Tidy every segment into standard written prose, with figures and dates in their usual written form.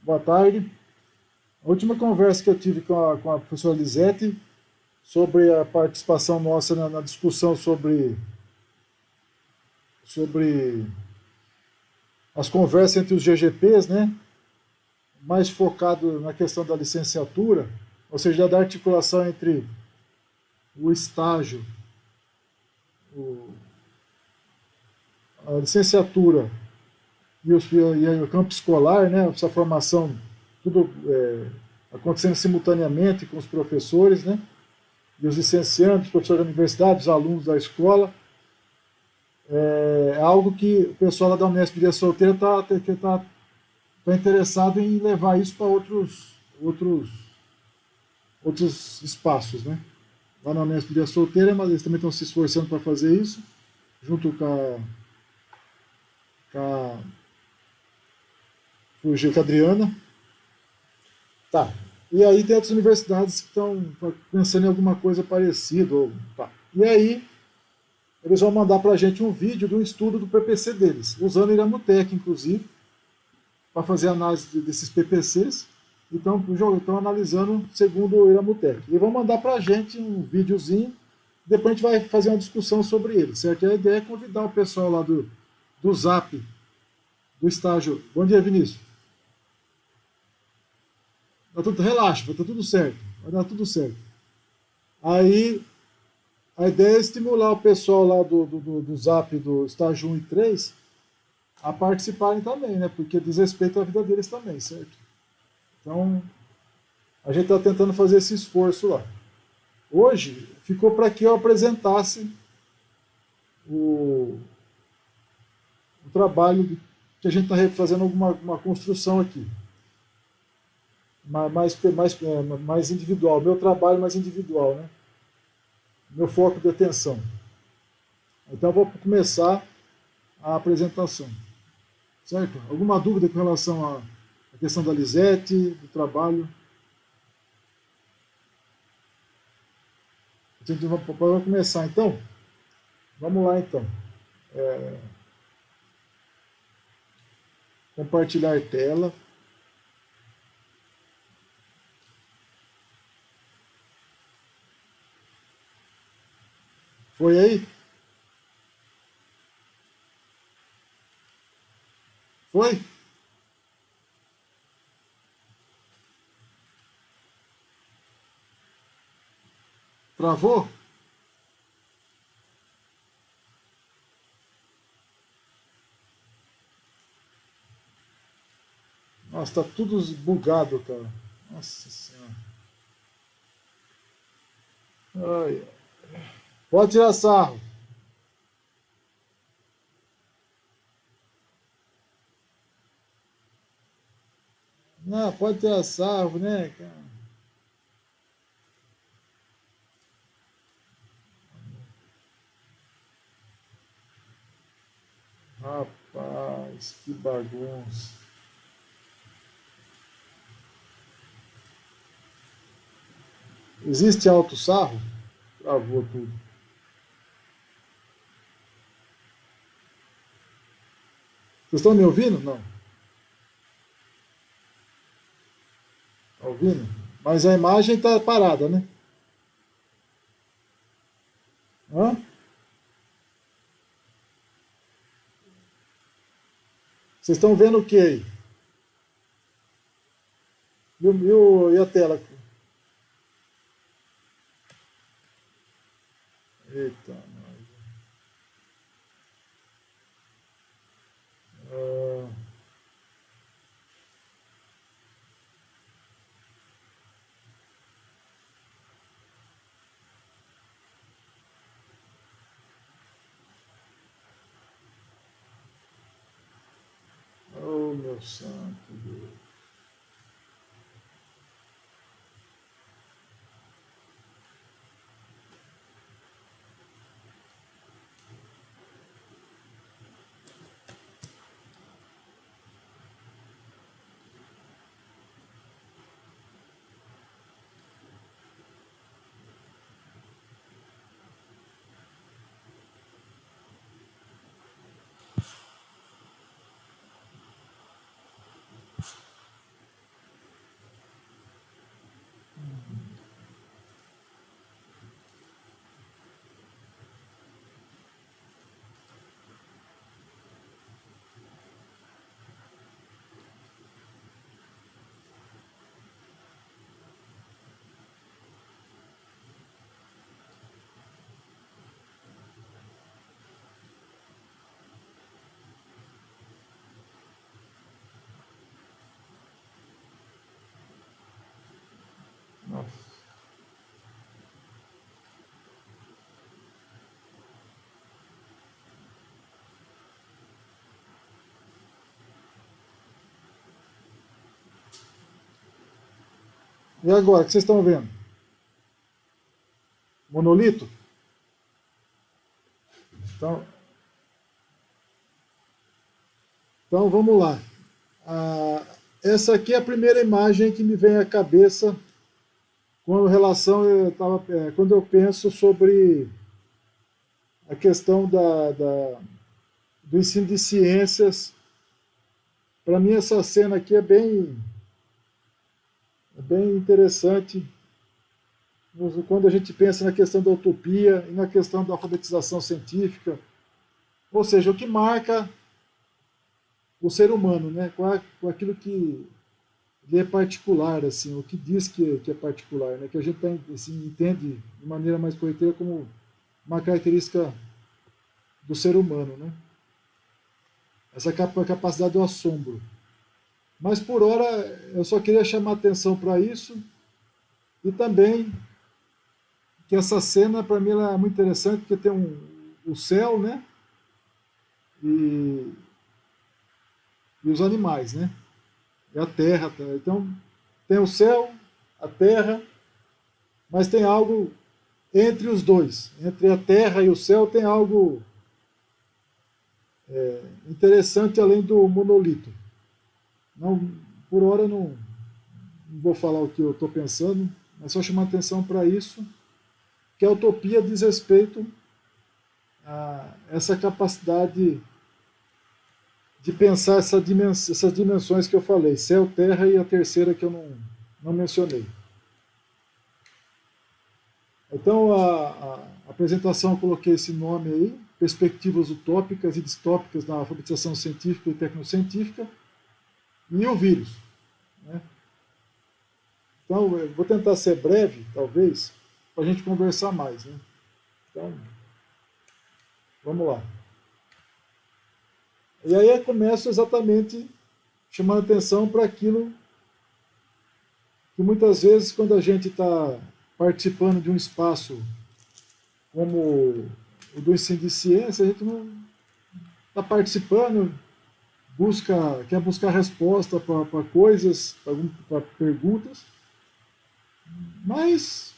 Boa tarde. A última conversa que eu tive com a professora Lisete sobre a participação nossa na discussão sobre as conversas entre os GGPs, né? Mais focado na questão da licenciatura, ou seja, da articulação entre o estágio, o, a licenciatura e o campo escolar, né? Essa formação, tudo acontecendo simultaneamente com os professores, né? E os licenciandos, os professores da universidade, os alunos da escola. É algo que o pessoal lá da Unesp de Solteira está interessado em levar isso para outros espaços, né? Lá na Unesp de Solteira, mas eles também estão se esforçando para fazer isso, junto com com a Adriana. Tá. E aí tem outras universidades que estão pensando em alguma coisa parecida. Tá. E aí eles vão mandar para a gente um vídeo do estudo do PPC deles, usando Iramutec, inclusive, para fazer análise desses PPCs. Então, estão analisando segundo o Iramutec. E vão mandar para a gente um videozinho, depois a gente vai fazer uma discussão sobre ele, certo? E a ideia é convidar o pessoal lá do Zap, do estágio. Bom dia, Vinícius. Relaxa, vai estar tudo certo. Vai dar tudo certo. Aí, a ideia é estimular o pessoal lá do Zap, do estágio 1 e 3, a participarem também, né? Porque diz respeito à vida deles também, certo? Então, a gente está tentando fazer esse esforço lá. Hoje, ficou para que eu apresentasse o, o trabalho que a gente está fazendo uma construção aqui. Mais individual, meu trabalho mais individual, né? Meu foco de atenção. Então, eu vou começar a apresentação. Certo? Alguma dúvida com relação à questão da Lisete, do trabalho? Então, vamos começar então? Vamos lá então. Compartilhar tela. Foi aí? Foi? Travou? Nossa, tá tudo bugado, cara. Nossa senhora. Ai, pode tirar sarro. Não, pode tirar sarro, né, cara? Rapaz, que bagunça. Existe alto sarro? Travou tudo. Vocês estão me ouvindo? Não. Tá ouvindo? Mas a imagem está parada, né? Hã? Vocês estão vendo o que aí? E a tela? Eita, nós. Ah, oh, meu santo Deus. E agora, o que vocês estão vendo? Monolito? Então, então vamos lá. Ah, essa aqui é a primeira imagem que me vem à cabeça com relação, quando eu penso sobre a questão do ensino de ciências. Para mim, essa cena aqui é bem interessante quando a gente pensa na questão da utopia e na questão da alfabetização científica, ou seja, o que marca o ser humano, né? Com aquilo que ele é particular, assim, o que diz que é particular, né? Que a gente assim, entende de maneira mais corriqueira como uma característica do ser humano, né? Essa capacidade do assombro. Mas por hora eu só queria chamar atenção para isso e também que essa cena para mim ela é muito interessante porque tem o céu, né? E, e os animais, né? E a terra. Tá? Então tem o céu, a terra, mas tem algo entre os dois, entre a terra e o céu tem algo interessante além do monolito. Não, por hora não vou falar o que eu estou pensando, mas só chamar atenção para isso, que a utopia diz respeito a essa capacidade de pensar essas dimensões que eu falei, céu, terra e a terceira que eu não mencionei. Então, a apresentação eu coloquei esse nome aí, Perspectivas Utópicas e Distópicas na Alfabetização Científica e Tecnocientífica, e o vírus. Né? Então, eu vou tentar ser breve, talvez, para a gente conversar mais. Né? Então, vamos lá. E aí eu começo exatamente chamando atenção para aquilo que muitas vezes, quando a gente está participando de um espaço como o do ensino de ciência, a gente não está participando, quer buscar resposta para coisas, para perguntas, mas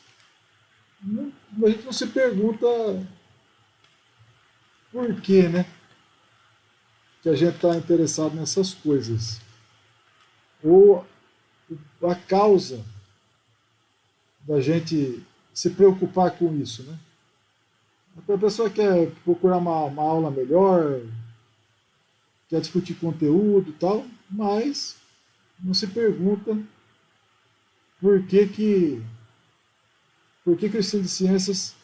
a gente não se pergunta por que, né? Que a gente está interessado nessas coisas. Ou a causa da gente se preocupar com isso, né? A pessoa quer procurar uma aula melhor, quer discutir conteúdo e tal, mas não se pergunta por que o ensino de ciências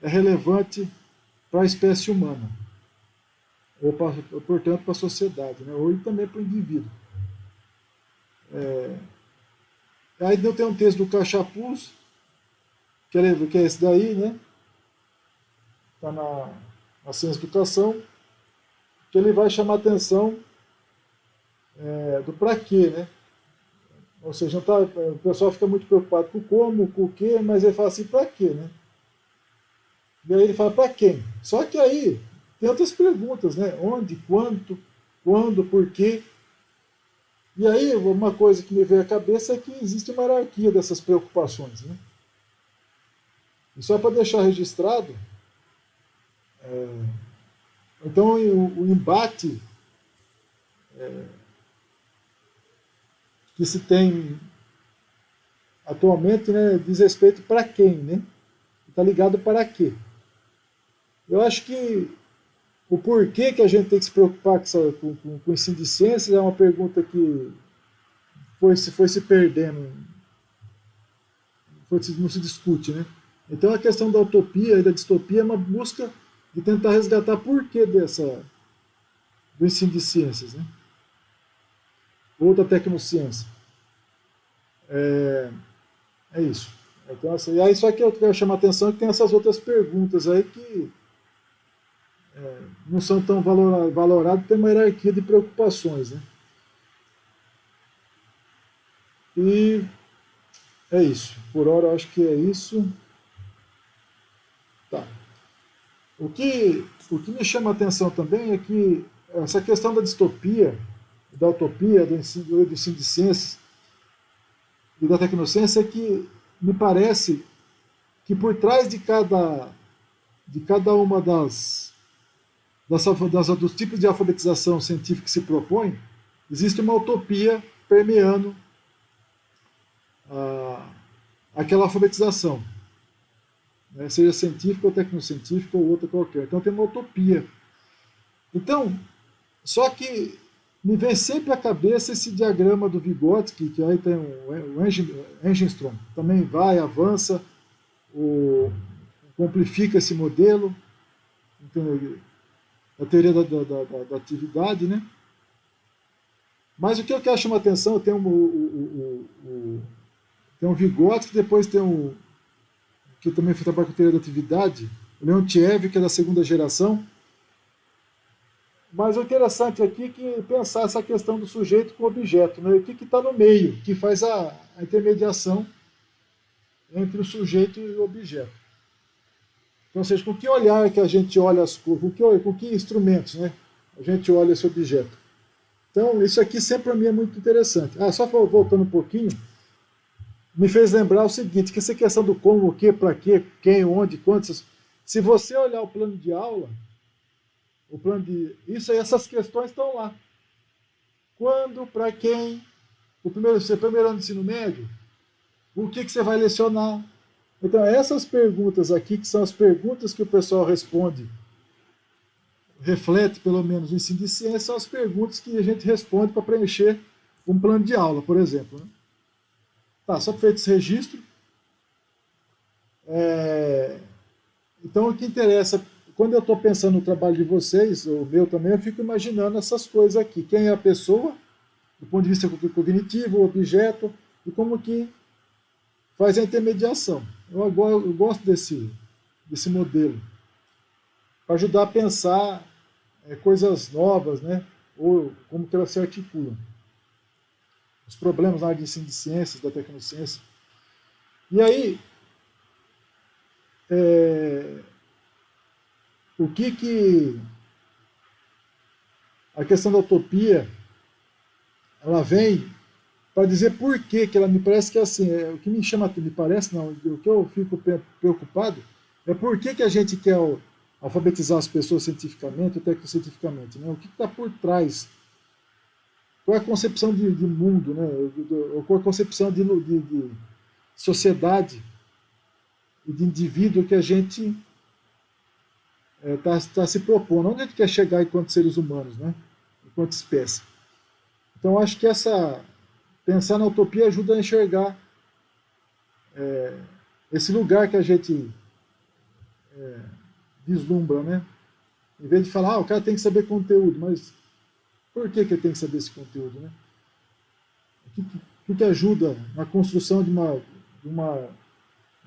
é relevante para a espécie humana, ou portanto para a sociedade, né? Ou também para o indivíduo. Aí tem um texto do Cachapuz, que é esse daí, né? Está na Ciência da Educação, que ele vai chamar a atenção do para quê, né? Ou seja, tá, o pessoal fica muito preocupado com o como, com o quê, mas ele fala assim, para quê, né? E aí ele fala, para quem? Só que aí tem outras perguntas, né? Onde, quando, por quê? E aí uma coisa que me veio à cabeça é que existe uma hierarquia dessas preocupações, né? E só para deixar registrado, então o embate que se tem atualmente, né, diz respeito para quem, né? Está ligado para quê? Eu acho que o porquê que a gente tem que se preocupar com o ensino de ciências é uma pergunta que foi se perdendo, não se discute, né? Então a questão da utopia e da distopia é uma busca de tentar resgatar porquê do ensino de ciências, né? Ou da tecnociência. É isso. Então, assim, e aí só que eu quero chamar a atenção que tem essas outras perguntas aí que não são tão valoradas, tem uma hierarquia de preocupações, né? E é isso. Por hora eu acho que é isso. Tá. O que me chama a atenção também é que essa questão da distopia, da utopia, do ensino de ciências, e da tecnociência é que me parece que por trás de cada uma dos tipos de alfabetização científica que se propõe, existe uma utopia permeando a, aquela alfabetização, né? Seja científica ou tecnocientífica ou outra qualquer. Então tem uma utopia. Então, só que me vem sempre à cabeça esse diagrama do Vygotsky, que aí tem o Engenstrom, também vai, avança, amplifica esse modelo, entendeu? A teoria da atividade, né? Mas o que eu quero chamar a atenção, tem um Vygotsky, depois tem que também foi trabalhar com a teoria da atividade, o Leontiev, que é da segunda geração. Mas o interessante aqui é que pensar essa questão do sujeito com o objeto, né? O que está no meio, que faz a intermediação entre o sujeito e o objeto. Então, ou seja, com que olhar que a gente olha as coisas, com que instrumentos, né, a gente olha esse objeto. Então, isso aqui sempre para mim é muito interessante. Só voltando um pouquinho, me fez lembrar o seguinte, que essa questão do como, o que, para quê, quem, onde, quantos. Se você olhar o plano de aula, essas questões estão lá. Quando, para quem, seu primeiro ano de ensino médio, o que você vai lecionar. Então, essas perguntas aqui, que são as perguntas que o pessoal responde, reflete pelo menos o ensino de ciência, são as perguntas que a gente responde para preencher um plano de aula, por exemplo. Né? Tá, só feito esse registro. Então, o que interessa, quando eu estou pensando no trabalho de vocês, o meu também, eu fico imaginando essas coisas aqui. Quem é a pessoa, do ponto de vista cognitivo, o objeto, e como que faz a intermediação. Eu gosto desse modelo, para ajudar a pensar coisas novas, né? Ou como que elas se articulam. Os problemas na área de ensino de ciências, da tecnociência. E aí, o que a questão da utopia, ela vem para dizer por que ela me parece que assim, o que me chama, me parece não, o que eu fico preocupado é por que a gente quer alfabetizar as pessoas cientificamente ou tecnocientificamente, né? O que está por trás? Qual é a concepção de mundo, né? Ou qual é a concepção de sociedade e de indivíduo que a gente está se propondo? Onde a gente quer chegar enquanto seres humanos, né? Enquanto espécie? Então, acho que pensar na utopia ajuda a enxergar esse lugar que a gente vislumbra, né? Em vez de falar, o cara tem que saber conteúdo, mas por que ele tem que saber esse conteúdo, né? O que ajuda na construção de uma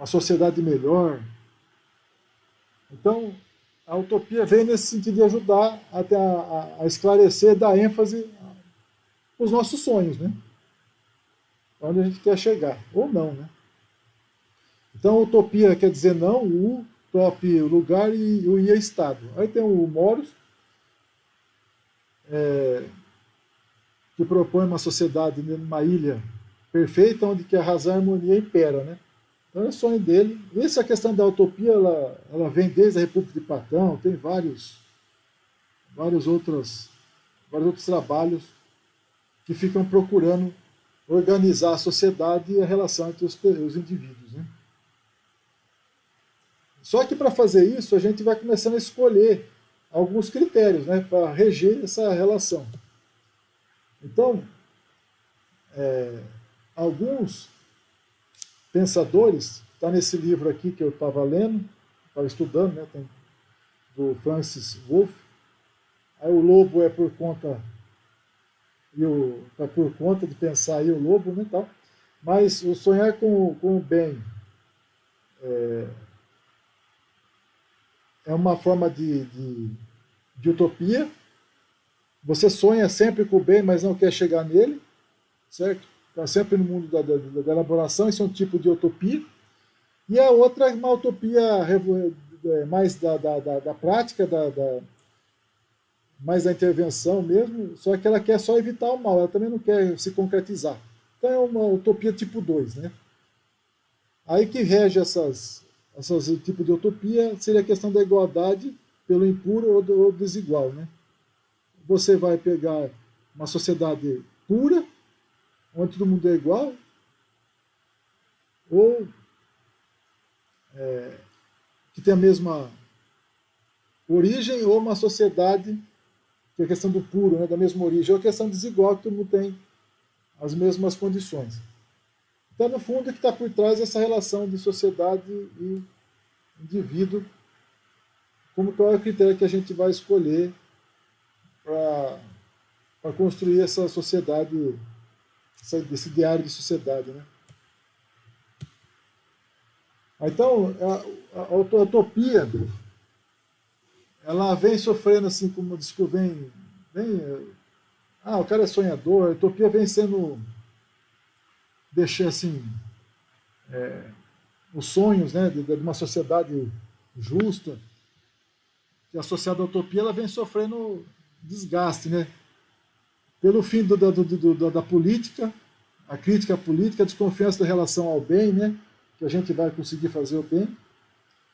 sociedade melhor? Então, a utopia vem nesse sentido de ajudar até a esclarecer, dar ênfase aos nossos sonhos, né? Onde a gente quer chegar, ou não, né? Então, utopia quer dizer não, o top lugar e o ia estado. Aí tem o Moros, que propõe uma sociedade numa ilha perfeita, onde que a razão e a harmonia impera, né? Então é o sonho dele. Essa questão da utopia, ela vem desde a República de Platão, tem vários outros trabalhos que ficam procurando organizar a sociedade e a relação entre os indivíduos, né? Só que para fazer isso, a gente vai começando a escolher alguns critérios, né, para reger essa relação. Então, alguns pensadores, está nesse livro aqui que eu estava lendo, estava estudando, né, do Francis Wolff. Aí o lobo é por conta por conta de pensar aí o lobo, né, tal. Mas o sonhar com o bem é uma forma de utopia. Você sonha sempre com o bem, mas não quer chegar nele, certo? Está sempre no mundo da elaboração, isso é um tipo de utopia. E a outra é uma utopia mais da prática, mais da intervenção mesmo, só que ela quer só evitar o mal, ela também não quer se concretizar. Então é uma utopia tipo 2, né? Aí que rege essas tipo de utopia seria a questão da igualdade pelo impuro ou desigual, né? Você vai pegar uma sociedade pura, onde todo mundo é igual, ou que tem a mesma origem, ou uma sociedade que é a questão do puro, né, da mesma origem, ou a questão desigual, que todo mundo tem as mesmas condições. Então, no fundo, o que está por trás é essa relação de sociedade e indivíduo, como qual é o critério que a gente vai escolher para construir essa sociedade, esse diário de sociedade, né? Então, a utopia, ela vem sofrendo, assim, como diz que o cara é sonhador, a utopia vem sendo, deixar assim, os sonhos, né, de uma sociedade justa, que associada à utopia, ela vem sofrendo desgaste, né? Pelo fim da política, a crítica à política, a desconfiança da relação ao bem, né? Que a gente vai conseguir fazer o bem,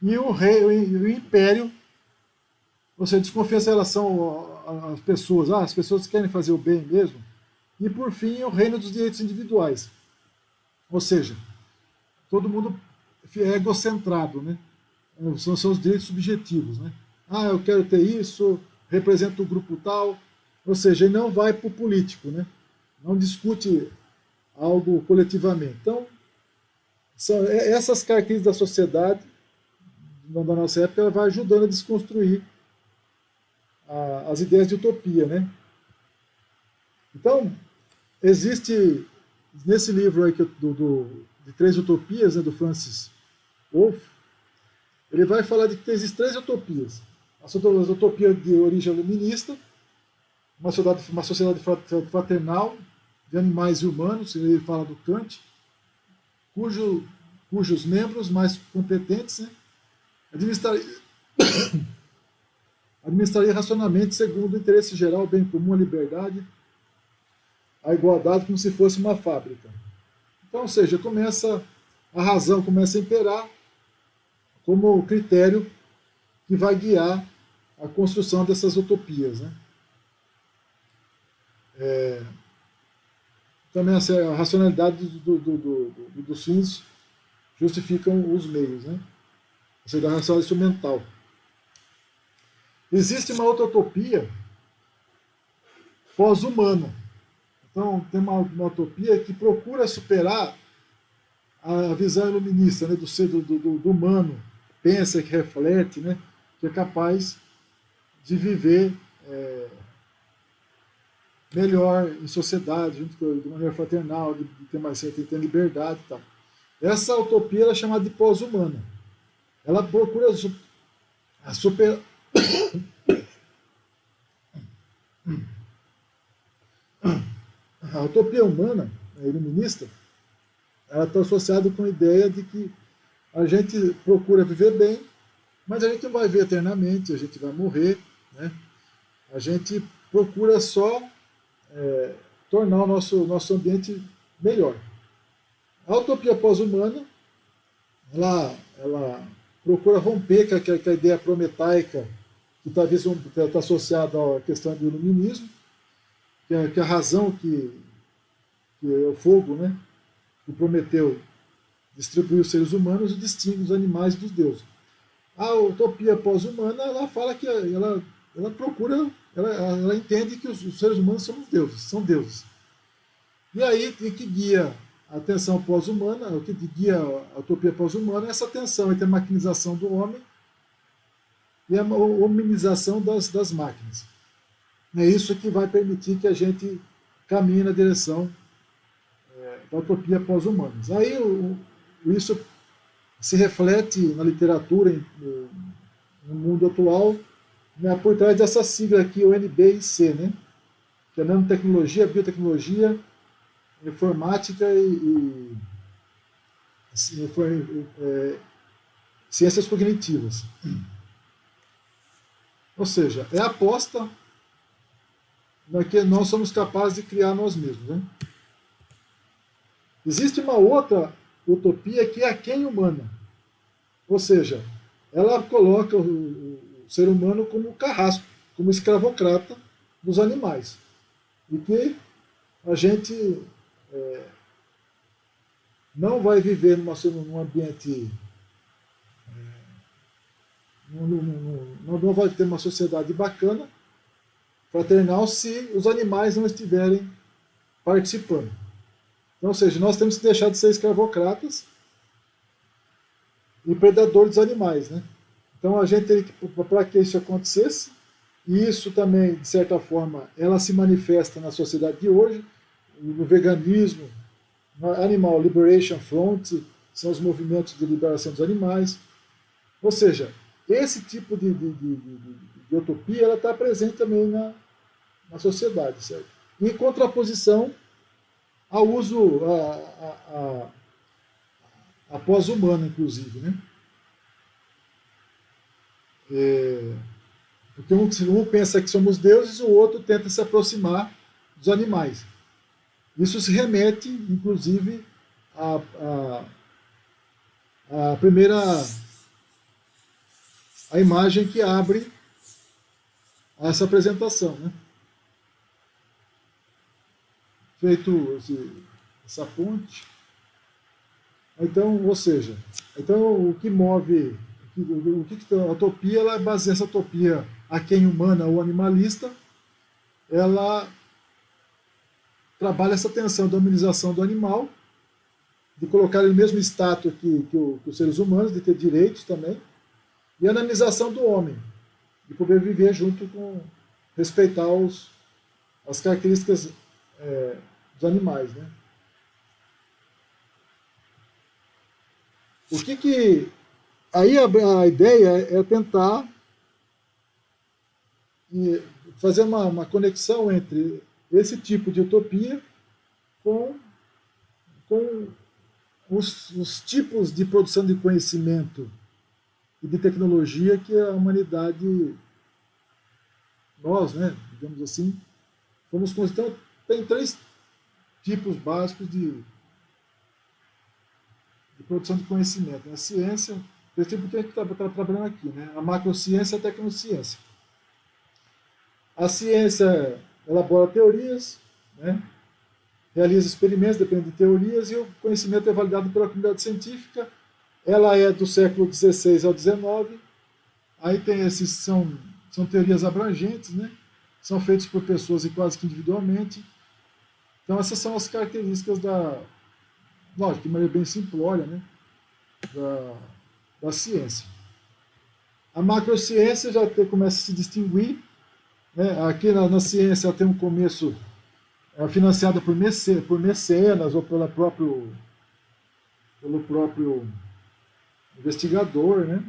e o rei, o império, ou seja, desconfiança em relação às pessoas. As pessoas querem fazer o bem mesmo. E, por fim, o reino dos direitos individuais. Ou seja, todo mundo é egocentrado, né? São os direitos subjetivos, né? Eu quero ter isso, represento o grupo tal. Ou seja, ele não vai para o político, né? Não discute algo coletivamente. Então, são essas características da sociedade, da nossa época, ela vai ajudando a desconstruir as ideias de utopia, né? Então, existe, nesse livro aí de Três Utopias, né, do Francis Wolff, ele vai falar de que existem três utopias. A utopia de origem iluminista, uma sociedade fraternal de animais e humanos, ele fala do Kant, cujos membros mais competentes, né, administraria racionalmente segundo o interesse geral, o bem comum, a liberdade, a igualdade, como se fosse uma fábrica. Então, ou seja, a razão começa a imperar como critério que vai guiar a construção dessas utopias, né? Também assim, a racionalidade dos fins justificam os meios, né? Ou seja, a racionalidade instrumental. Existe uma outra utopia pós-humana. Então, tem uma utopia que procura superar a visão iluminista, né, do humano, que pensa, que reflete, né, que é capaz de viver melhor em sociedade, de maneira fraternal, de ter mais de ter liberdade e tal. Essa utopia ela é chamada de pós-humana. Ela procura superar a utopia humana, iluminista, ela está associada com a ideia de que a gente procura viver bem, mas a gente não vai viver eternamente, a gente vai morrer, né? A gente procura só tornar o nosso ambiente melhor. A utopia pós-humana, ela procura romper com a ideia prometaica que talvez está associada à questão do iluminismo, que a razão que é o fogo, né, que Prometeu distribuiu os seres humanos e distingue os animais dos deuses. A utopia pós-humana, ela fala que ela procura, ela entende que os seres humanos são deuses. E aí, o que guia a tensão pós-humana, o que guia a utopia pós-humana é essa tensão entre a maquinização do homem e a hominização das máquinas. É isso que vai permitir que a gente caminhe na direção da utopia pós-humana. Aí isso se reflete na literatura, no mundo atual, né, por trás dessa sigla aqui, o NBIC, né, que é nanotecnologia, biotecnologia, informática e ciências cognitivas. Ou seja, é a aposta na que nós somos capazes de criar nós mesmos, né? Existe uma outra utopia que é a quem humana. Ou seja, ela coloca o ser humano como carrasco, como escravocrata dos animais. E que a gente não vai viver num ambiente, não vai ter uma sociedade bacana, fraternal, se os animais não estiverem participando. Então, ou seja, nós temos que deixar de ser escravocratas e predadores dos animais, né? Então a gente teria que, para que isso acontecesse, e isso também, de certa forma, ela se manifesta na sociedade de hoje, no veganismo, no Animal Liberation Front, são os movimentos de liberação dos animais. Ou seja, esse tipo de utopia ela está presente também na sociedade, certo? Em contraposição ao uso a pós-humano, inclusive, né? Porque um pensa que somos deuses, o outro tenta se aproximar dos animais. Isso se remete, inclusive, à primeira a imagem que abre essa apresentação, né? Feito essa ponte. Então, ou seja, então o que move, a utopia, ela baseia essa utopia a quem humana ou animalista, ela trabalha essa tensão da humanização do animal, de colocar ele no mesmo status que os seres humanos, de ter direitos também, e a animização do homem, de poder viver junto com, respeitar as características dos animais, né? O que aí a ideia é tentar fazer uma conexão entre esse tipo de utopia com os tipos de produção de conhecimento e de tecnologia que a humanidade, nós, né, digamos assim, fomos construir. Então, tem três tipos básicos de produção de conhecimento. A ciência, esse tipo que a gente está trabalhando aqui, né? A macrociência e a tecnociência. A ciência elabora teorias, né? Realiza experimentos, depende de teorias, e o conhecimento é validado pela comunidade científica. Ela é do século XVI ao XIX. Aí tem esses, são teorias abrangentes, né? São feitas por pessoas e quase que individualmente. Então essas são as características lógico, de maneira bem simplória, né? da ciência. A macrociência já começa a se distinguir, né? Aqui na ciência ela tem um começo financiada por mecenas ou pelo próprio investigador, né?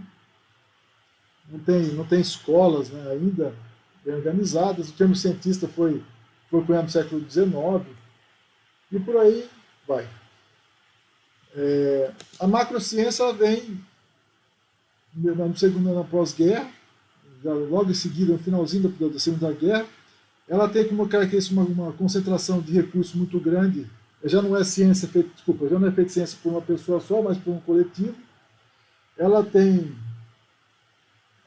Não tem escolas, né, ainda bem organizadas. O termo cientista foi cunhado no século XIX e por aí vai. A macrociência ela vem na pós-guerra, logo em seguida, no finalzinho da Segunda Guerra. Ela tem como característica uma concentração de recursos muito grande. Já não é ciência feita, já não é feita ciência por uma pessoa só, mas por um coletivo. Ela tem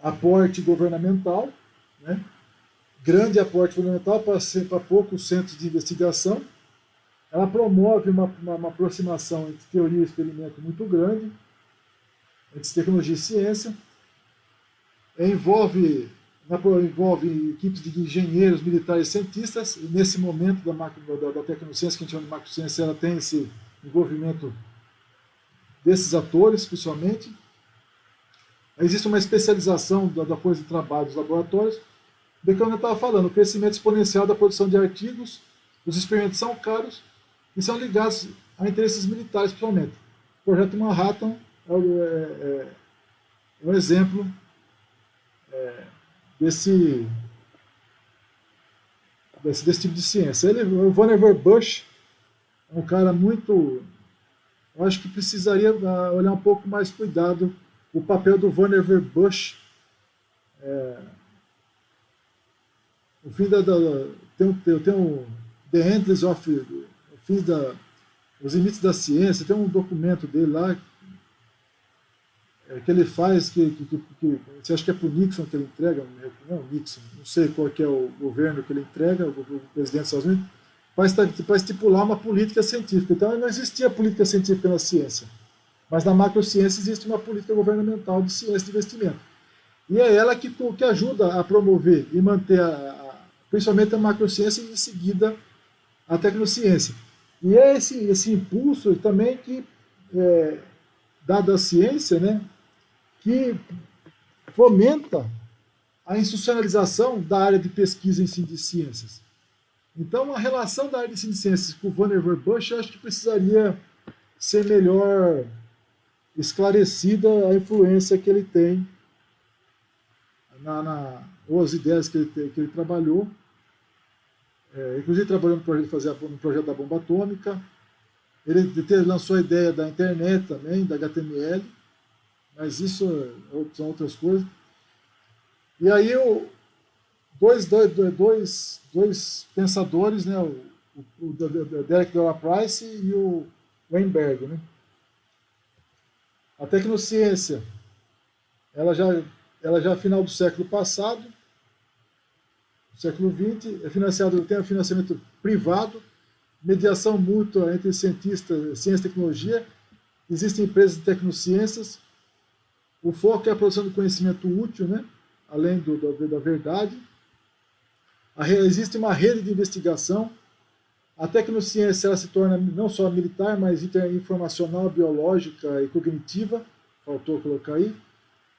aporte governamental, né? Grande aporte governamental para poucos centros de investigação. Ela promove uma aproximação entre teoria e experimento muito grande, entre tecnologia e ciência. Envolve equipes de engenheiros, militares e cientistas. E nesse momento da tecnociência, que a gente chama de macrociência, ela tem esse envolvimento desses atores, principalmente. Existe uma especialização da força de trabalho dos laboratórios. De que eu estava falando, o crescimento exponencial da produção de artigos, os experimentos são caros e são ligados a interesses militares, principalmente. O projeto Manhattan é um exemplo desse tipo de ciência. O Vannevar Bush é um cara muito... Eu acho que precisaria olhar um pouco mais cuidado o papel do Vannevar Bush. O fim tem The Endless of... O fim Os limites da ciência, tem um documento dele lá que ele faz, você acha que é para o Nixon que ele entrega, não, Nixon, não sei qual que é o governo que ele entrega, o presidente dos Estados Unidos, para estipular uma política científica. Então não existia política científica na ciência, mas na macrociência existe uma política governamental de ciência de investimento. E é ela que ajuda a promover e manter, principalmente a macrociência e em seguida a tecnociência. E é esse impulso também que, dado a ciência, né, que fomenta a institucionalização da área de pesquisa em si de ciências. Então, a relação da área de ensino de ciências com o Vannevar Bush, eu acho que precisaria ser melhor esclarecida a influência que ele tem ou as ideias que ele trabalhou. Inclusive trabalhou no projeto da bomba atômica. Ele lançou a ideia da internet também, da HTML, mas isso são outras coisas. E aí dois pensadores, né, o Derek Dora Price e o Weinberg, né? A tecnociência, ela já final do século passado, século XX, tem financiamento privado, mediação mútua entre cientistas, ciência e tecnologia, existem empresas de tecnociências, o foco é a produção do conhecimento útil, né? Além da verdade. Existe uma rede de investigação. A tecnociência ela se torna não só militar, mas informacional, biológica e cognitiva. Faltou colocar aí.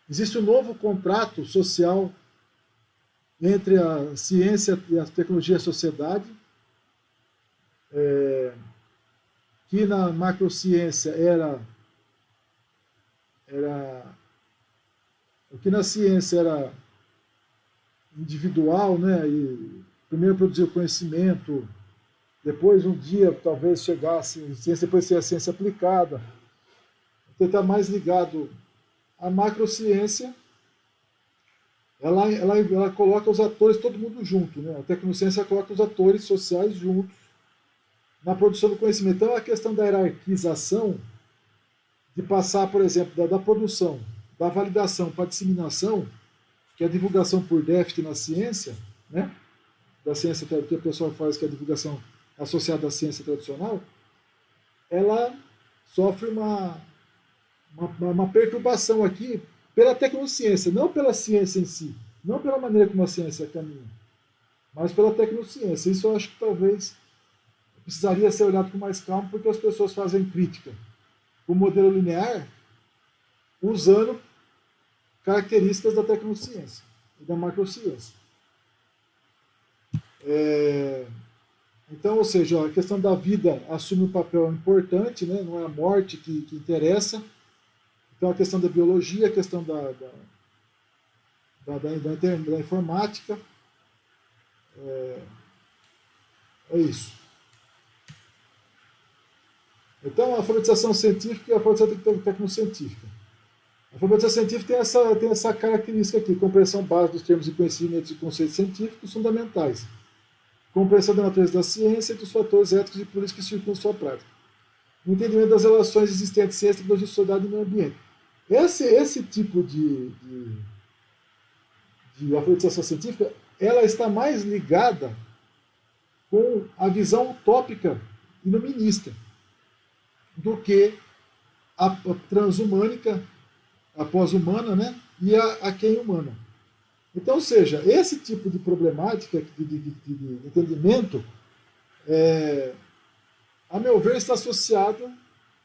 Existe um novo contrato social entre a ciência e a tecnologia e a sociedade, que na macrociência o que na ciência era individual, né? E primeiro produzir o conhecimento, depois um dia talvez chegasse a ciência, depois ser a ciência aplicada. Então está mais ligado à macrociência. Ela coloca os atores, todo mundo junto, né? A tecnociência coloca os atores sociais juntos na produção do conhecimento. Então a questão da hierarquização, de passar, por exemplo, da produção, da validação para a disseminação, que é a divulgação por déficit na ciência, né? Da ciência que a pessoa faz, que é a divulgação associada à ciência tradicional, ela sofre uma perturbação aqui pela tecnociência, não pela ciência em si, não pela maneira como a ciência caminha, mas pela tecnociência. Isso eu acho que talvez precisaria ser olhado com mais calma, porque as pessoas fazem crítica o modelo linear usando características da tecnociência e da macrociência. Então, ou seja, a questão da vida assume um papel importante, né? Não é a morte que interessa. Então, a questão da biologia, a questão da informática, é isso. Então, a alfabetização científica e a alfabetização tecnocientífica. A alfabetização científica tem essa característica aqui, compreensão básica dos termos e conhecimentos e conceitos científicos fundamentais, compreensão da natureza da ciência e dos fatores éticos e políticos que circundam sua prática, entendimento das relações existentes ciência, tecnologia, sociedade e meio ambiente. Esse tipo de alfabetização científica, ela está mais ligada com a visão utópica iluminista do que a transhumânica, a pós-humana, né? E a quem-humana. Então, ou seja, esse tipo de problemática, de entendimento, a meu ver, está associado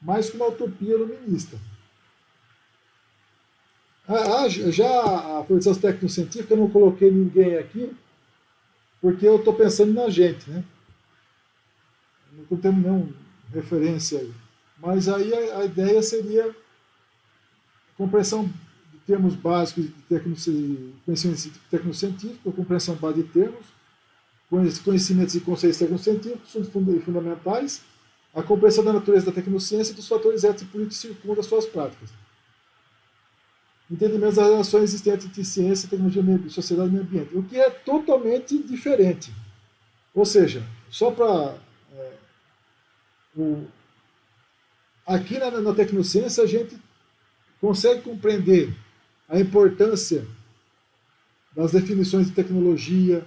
mais com uma utopia iluminista. Já a alfabetização tecnocientífica, eu não coloquei ninguém aqui, porque eu estou pensando na gente, né? Não estou tendo nenhuma referência aí. Mas aí a ideia seria compreensão de termos básicos de conhecimento tecnocientífico, compreensão básica de termos, conhecimentos e conceitos tecnocientíficos fundamentais, a compreensão da natureza da tecnociência e dos fatores éticos e políticos que circundam as suas práticas. Entendimento das relações existentes entre ciência, tecnologia, sociedade e meio ambiente, o que é totalmente diferente. Ou seja, só para aqui na tecnociência a gente consegue compreender a importância das definições de tecnologia,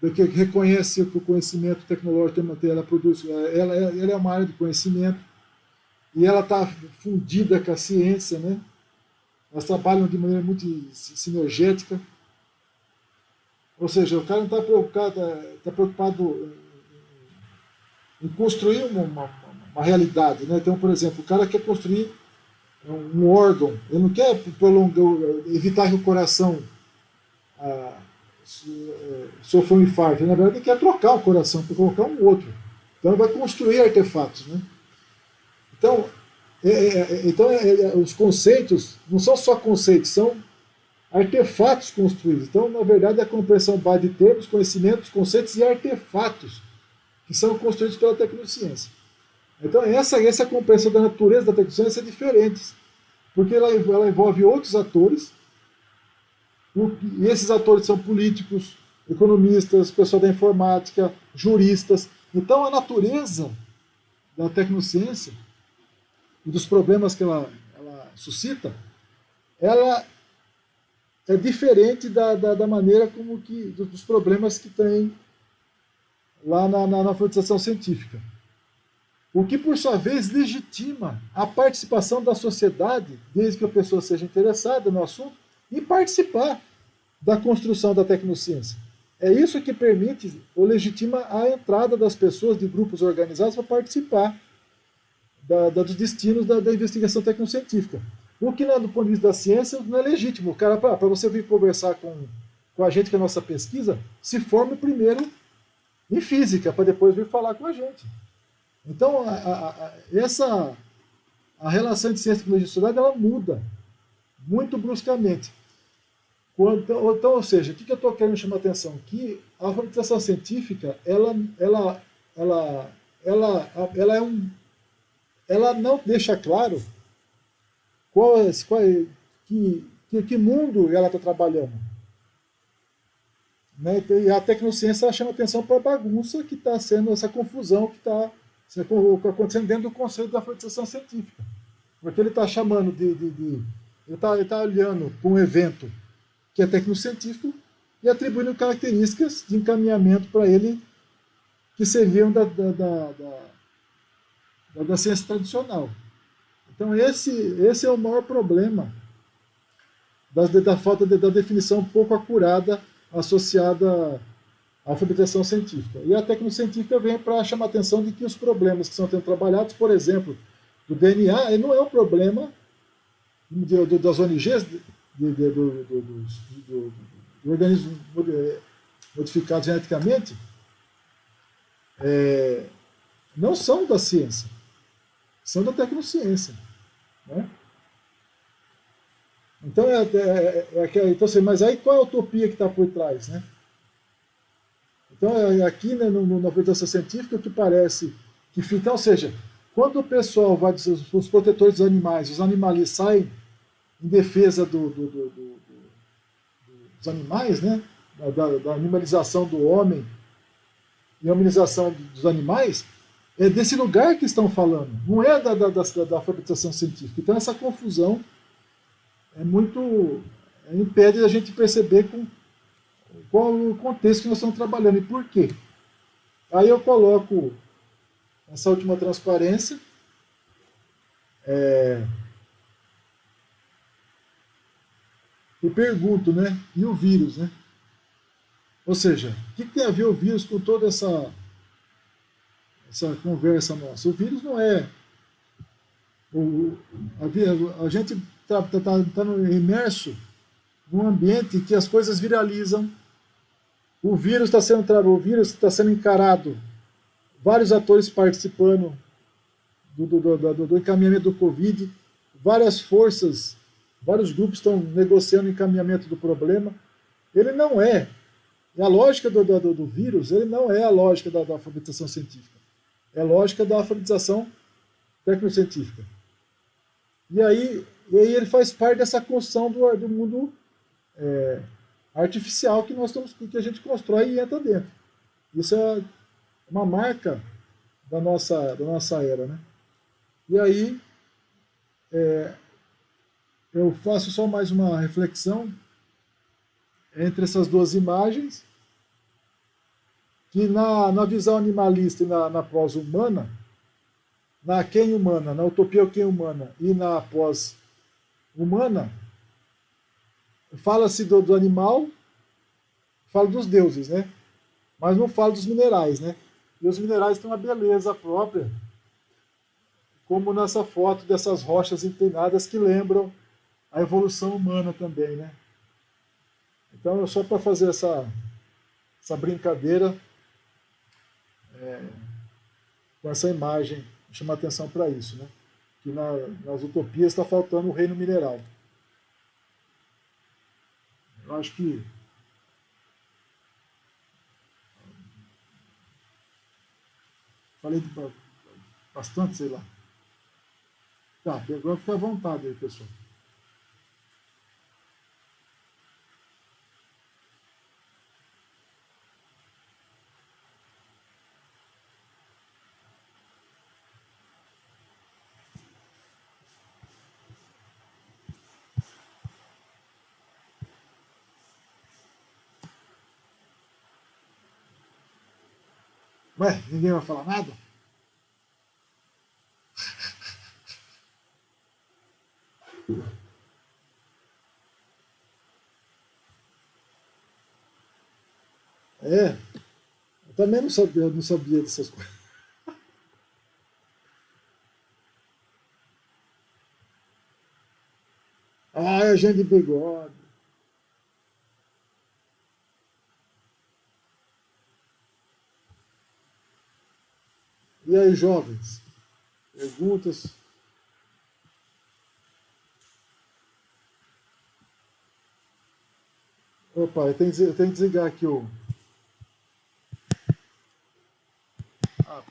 do que reconhece que o conhecimento tecnológico ela produz, ela é uma área de conhecimento e ela está fundida com a ciência, né? Elas trabalham de maneira muito sinergética, ou seja, o cara não está preocupado em construir uma realidade, né? Então, por exemplo, o cara quer construir um órgão, ele não quer prolongar, evitar que o coração sofra um infarto, ele, na verdade ele quer trocar o coração para colocar um outro. Então ele vai construir artefatos, né? Então, os conceitos não são só conceitos, são artefatos construídos. Então, na verdade, a compreensão base de termos, conhecimentos, conceitos e artefatos que são construídos pela tecnociência. Então, essa compreensão da natureza da tecnociência é diferente, porque ela envolve outros atores, e esses atores são políticos, economistas, pessoal da informática, juristas. Então, a natureza da tecnociência e dos problemas que ela suscita, ela é diferente da maneira como dos problemas que tem lá na alfabetização científica. O que, por sua vez, legitima a participação da sociedade, desde que a pessoa seja interessada no assunto, em participar da construção da tecnociência. É isso que permite ou legitima a entrada das pessoas de grupos organizados para participar dos destinos da investigação tecnocientífica. O que, do ponto de vista da ciência, não é legítimo. O cara, para você vir conversar com a gente, que é a nossa pesquisa, se forme primeiro em física, para depois vir falar com a gente. Então, a relação de ciência e tecnologia e sociedade, ela muda muito bruscamente. Então, ou seja, o que eu estou querendo chamar a atenção? Que a alfabetização científica, ela não deixa claro que mundo ela está trabalhando. Né? E a tecnociência chama atenção para a bagunça que está sendo, essa confusão que está acontecendo dentro do conceito da alfabetização científica. Porque ele está chamando ele está olhando para um evento que é tecnocientífico e atribuindo características de encaminhamento para ele que seriam da ciência tradicional. Então esse é o maior problema da falta da definição pouco acurada associada à alfabetização científica. E a tecnocientífica vem para chamar a atenção de que os problemas que estão sendo trabalhados, por exemplo, do DNA, ele não é um problema das ONGs, do organismo modificado geneticamente, não são da ciência, são da tecnociência. Né? Então, mas aí qual é a utopia que está por trás? Né? Então, aqui na alfabetização científica, o que parece que fica, então, ou seja, quando o pessoal vai, os protetores dos animais, os animalistas saem em defesa dos animais, né? da animalização do homem e a humanização dos animais, é desse lugar que estão falando, não é da alfabetização científica. Então essa confusão impede a gente perceber qual o contexto que nós estamos trabalhando e por quê. Aí eu coloco essa última transparência, e pergunto, né? E o vírus, né? Ou seja, o que tem a ver o vírus com toda essa conversa nossa? O vírus não é... A gente está imerso num ambiente que as coisas viralizam. O vírus está sendo encarado, vários atores participando do encaminhamento do Covid, várias forças, vários grupos estão negociando o encaminhamento do problema. Ele não é. A lógica do vírus, ele não é a lógica da alfabetização científica. É a lógica da alfabetização tecnocientífica. E aí ele faz parte dessa construção do mundo artificial que a gente constrói e entra dentro. Isso é uma marca da nossa era, né? E aí eu faço só mais uma reflexão entre essas duas imagens, que na visão animalista e na pós-humana, na quem humana, na utopia quem humana e na pós-humana, fala-se do animal, fala dos deuses, né? Mas não fala dos minerais, né? E os minerais têm uma beleza própria, como nessa foto dessas rochas inclinadas que lembram a evolução humana também, né? Então, só para fazer essa brincadeira com essa imagem, chamar atenção para isso, né? Que nas utopias está faltando o reino mineral. Eu acho que falei bastante, sei lá. Tá, agora fica à vontade aí, pessoal. Ué, ninguém vai falar nada? É, eu também não sabia dessas coisas. Ah, é gente de bigode. E aí, jovens? Perguntas? Opa, eu tenho que desligar aqui o. Ah,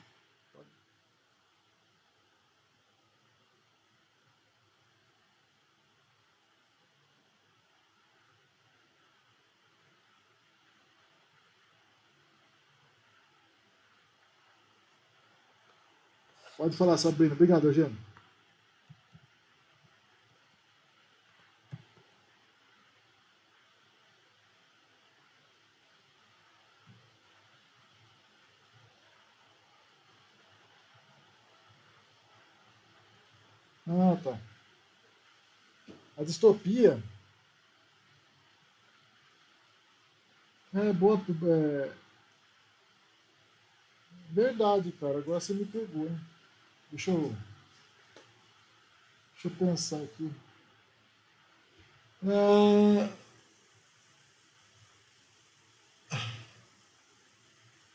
pode falar, Sabrina. Obrigado, Eugênio. Ah, tá. A distopia é boa. Verdade, cara. Agora você me pegou, hein? Deixa eu, deixa eu pensar aqui. Ah,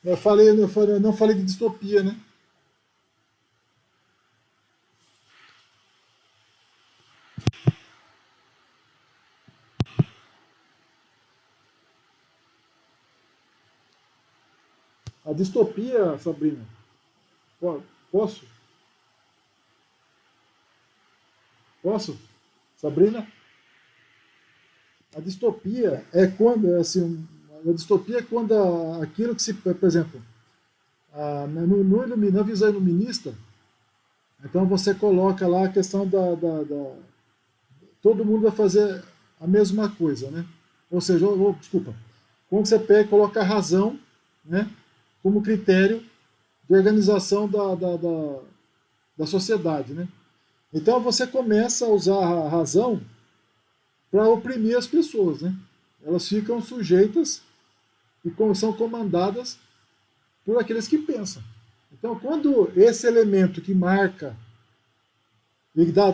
eu não falei de distopia, né? A distopia, Sabrina, posso? Posso? Sabrina? A distopia é quando, assim, a distopia é quando aquilo que se, por exemplo, na visão iluminista, então você coloca lá a questão todo mundo vai fazer a mesma coisa, né? Ou seja, desculpa, quando você pega e coloca a razão, né, como critério de organização da sociedade, né? Então você começa a usar a razão para oprimir as pessoas, né? Elas ficam sujeitas e são comandadas por aqueles que pensam. Então, quando esse elemento que marca e dá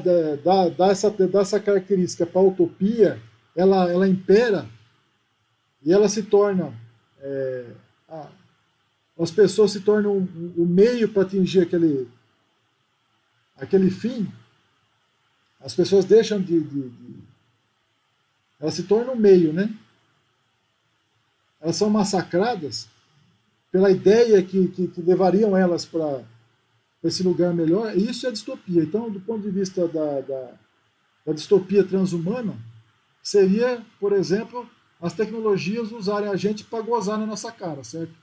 essa característica para a utopia, ela impera e ela se torna. A, as pessoas se tornam o meio para atingir aquele fim, as pessoas deixam elas se tornam o meio, né? Elas são massacradas pela ideia que levariam elas para esse lugar melhor, e isso é distopia. Então, do ponto de vista da distopia transhumana, seria, por exemplo, as tecnologias usarem a gente para gozar na nossa cara, certo?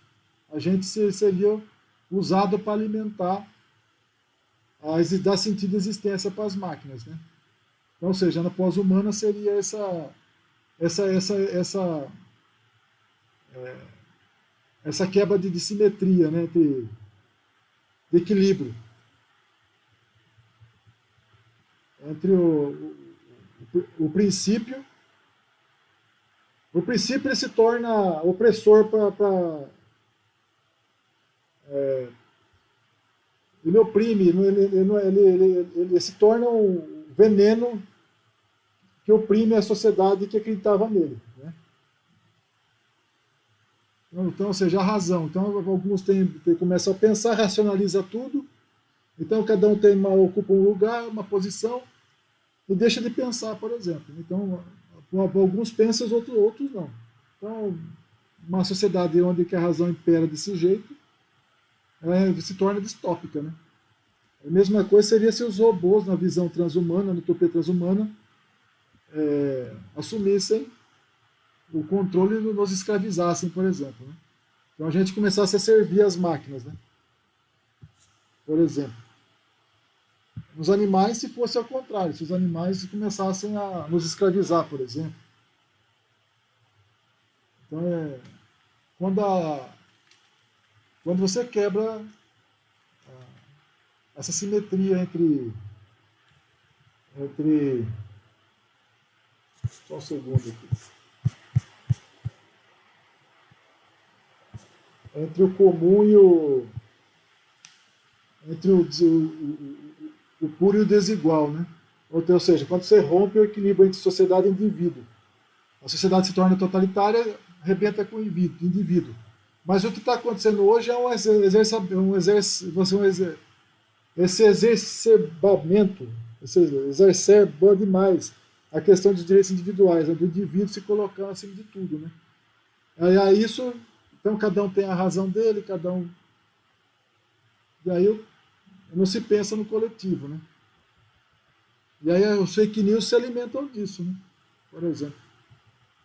A gente seria usado para alimentar dá sentido de existência para as máquinas, né? Então, ou seja, na pós-humana seria essa, essa, essa, essa quebra de simetria, né, de equilíbrio entre o princípio. O princípio ele se torna opressor para. Ele oprime, ele se torna um veneno que oprime a sociedade que acreditava nele. Né? Então, ou seja, a razão. Então, alguns começam a pensar, racionaliza tudo. Então, cada um ocupa um lugar, uma posição, e deixa de pensar, por exemplo. Então, alguns pensam, outros não. Então, uma sociedade onde a razão impera desse jeito, ela se torna distópica. Né? A mesma coisa seria se os robôs, na visão transhumana, na utopia transhumana, assumissem o controle e nos escravizassem, por exemplo. Né? Então a gente começasse a servir as máquinas, né? Por exemplo. Nos animais, se fosse ao contrário, se os animais começassem a nos escravizar, por exemplo. Então, quando você quebra essa simetria entre. Só um segundo aqui. Entre o comum e o. Entre o puro e o desigual, né? Ou seja, quando você rompe o equilíbrio entre sociedade e indivíduo, a sociedade se torna totalitária, arrebenta com o indivíduo. Mas o que está acontecendo hoje é esse exacerbamento, esse exacerba demais a questão dos direitos individuais, né, do indivíduo se colocando acima de tudo. Né? Aí isso, então cada um tem a razão dele, cada um. E aí não se pensa no coletivo. Né? E aí os fake news se alimentam disso, né? Por exemplo.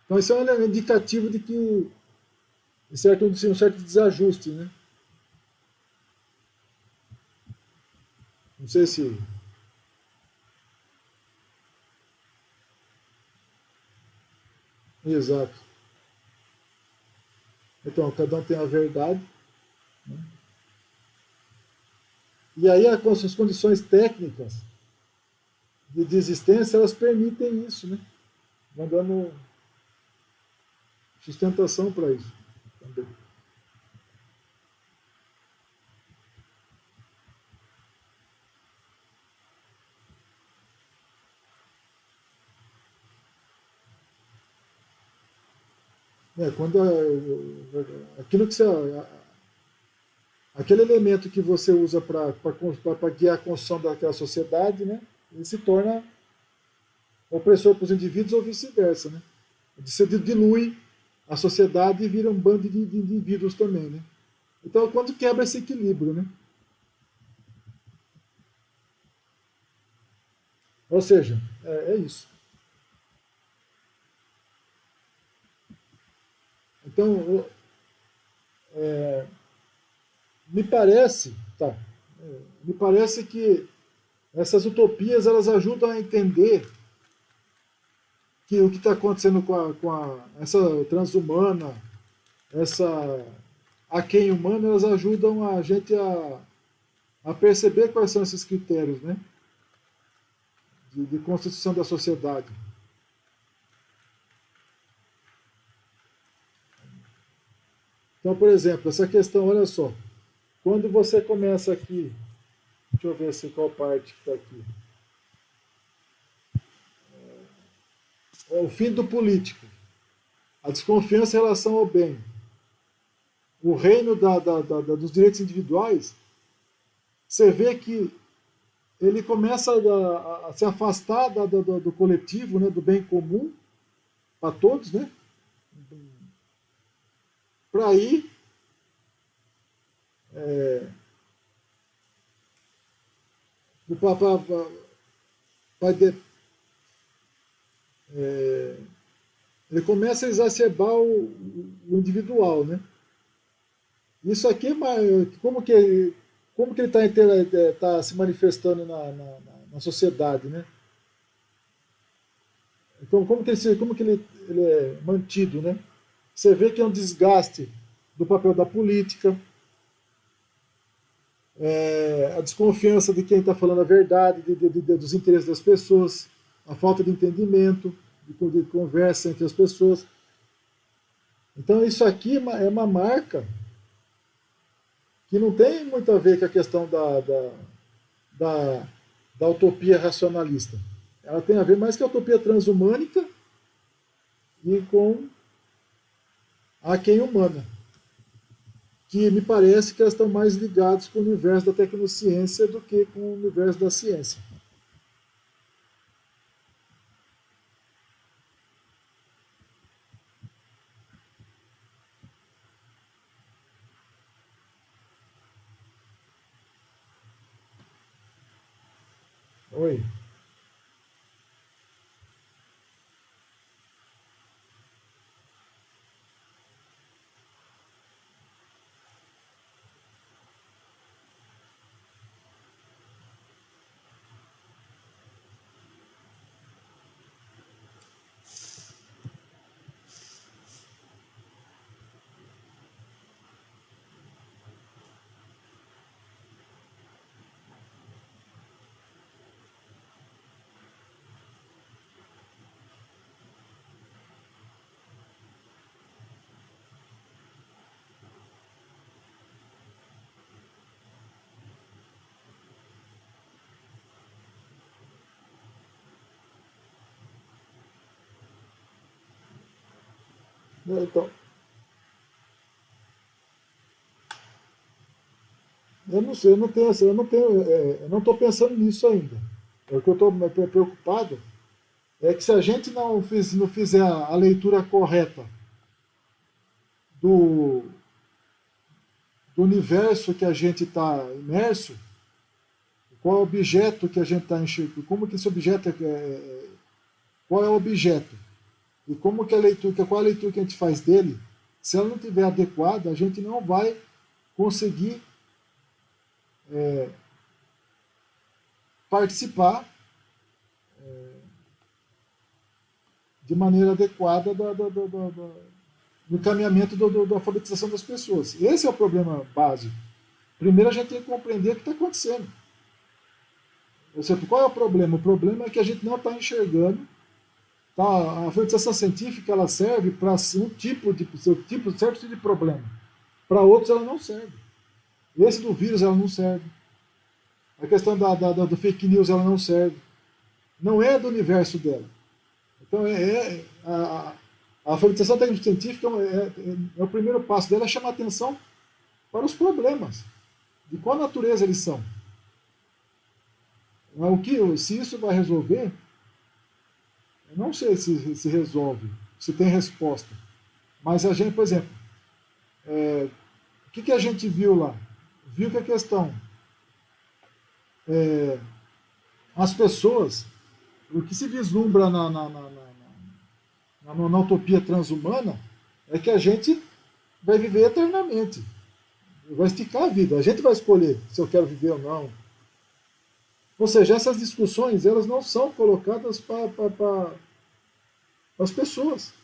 Então isso é um indicativo de que um certo desajuste, né? Não sei se. Exato. Então, cada um tem a verdade. Né? E aí as condições técnicas de existência, elas permitem isso, né? Vão dando sustentação para isso também. Quando aquilo que você, aquele elemento que você usa para guiar a construção daquela sociedade, né, ele se torna opressor para os indivíduos ou vice-versa. Né? Você dilui a sociedade e vira um bando de indivíduos também. Né? Então, quando quebra esse equilíbrio, né? Ou seja, é isso. Então, me parece, tá? Me parece que essas utopias elas ajudam a entender que o que está acontecendo essa transhumana, essa aquém humana, elas ajudam a gente a perceber quais são esses critérios, né? De constituição da sociedade. Então, por exemplo, essa questão, olha só, quando você começa aqui, deixa eu ver se qual parte que está aqui. O fim do político, a desconfiança em relação ao bem, o reino dos direitos individuais, você vê que ele começa a se afastar do coletivo, né, do bem comum, para todos, né, para ir para ele começa a exacerbar o individual, né? Isso aqui, como que ele está se manifestando na sociedade, né? Então, como que ele é mantido, né? Você vê que é um desgaste do papel da política, a desconfiança de quem está falando a verdade, dos interesses das pessoas, a falta de entendimento, de conversa entre as pessoas. Então, isso aqui é uma marca que não tem muito a ver com a questão da, da utopia racionalista. Ela tem a ver mais com a utopia transhumânica e com a quem humana, que me parece que elas estão mais ligadas com o universo da tecnociência do que com o universo da ciência. Oi. Então, eu não sei, eu não estou pensando nisso ainda. O que eu estou preocupado é que se a gente não fizer a leitura correta do, do universo que a gente está imerso, qual é o objeto que a gente está enxergando, como que esse objeto qual é o objeto e como que a leitura, qual é a leitura que a gente faz dele, se ela não estiver adequada, a gente não vai conseguir participar de maneira adequada do encaminhamento da alfabetização das pessoas. Esse é o problema básico. Primeiro a gente tem que compreender o que está acontecendo. Ou seja, qual é o problema? O problema é que a gente não está enxergando. Tá? A alfabetização científica ela serve para um certo tipo de problema. Para outros ela não serve. Esse do vírus ela não serve. A questão do fake news ela não serve. Não é do universo dela. Então a alfabetização técnico-científica é o primeiro passo dela, é chamar atenção para os problemas. De qual natureza eles são. Se isso vai resolver, eu não sei se resolve, se tem resposta. Mas a gente, por exemplo, o que a gente viu lá? Viu que a questão, as pessoas, o que se vislumbra na utopia transhumana é que a gente vai viver eternamente, vai esticar a vida, a gente vai escolher se eu quero viver ou não. Ou seja, essas discussões elas não são colocadas para as pessoas.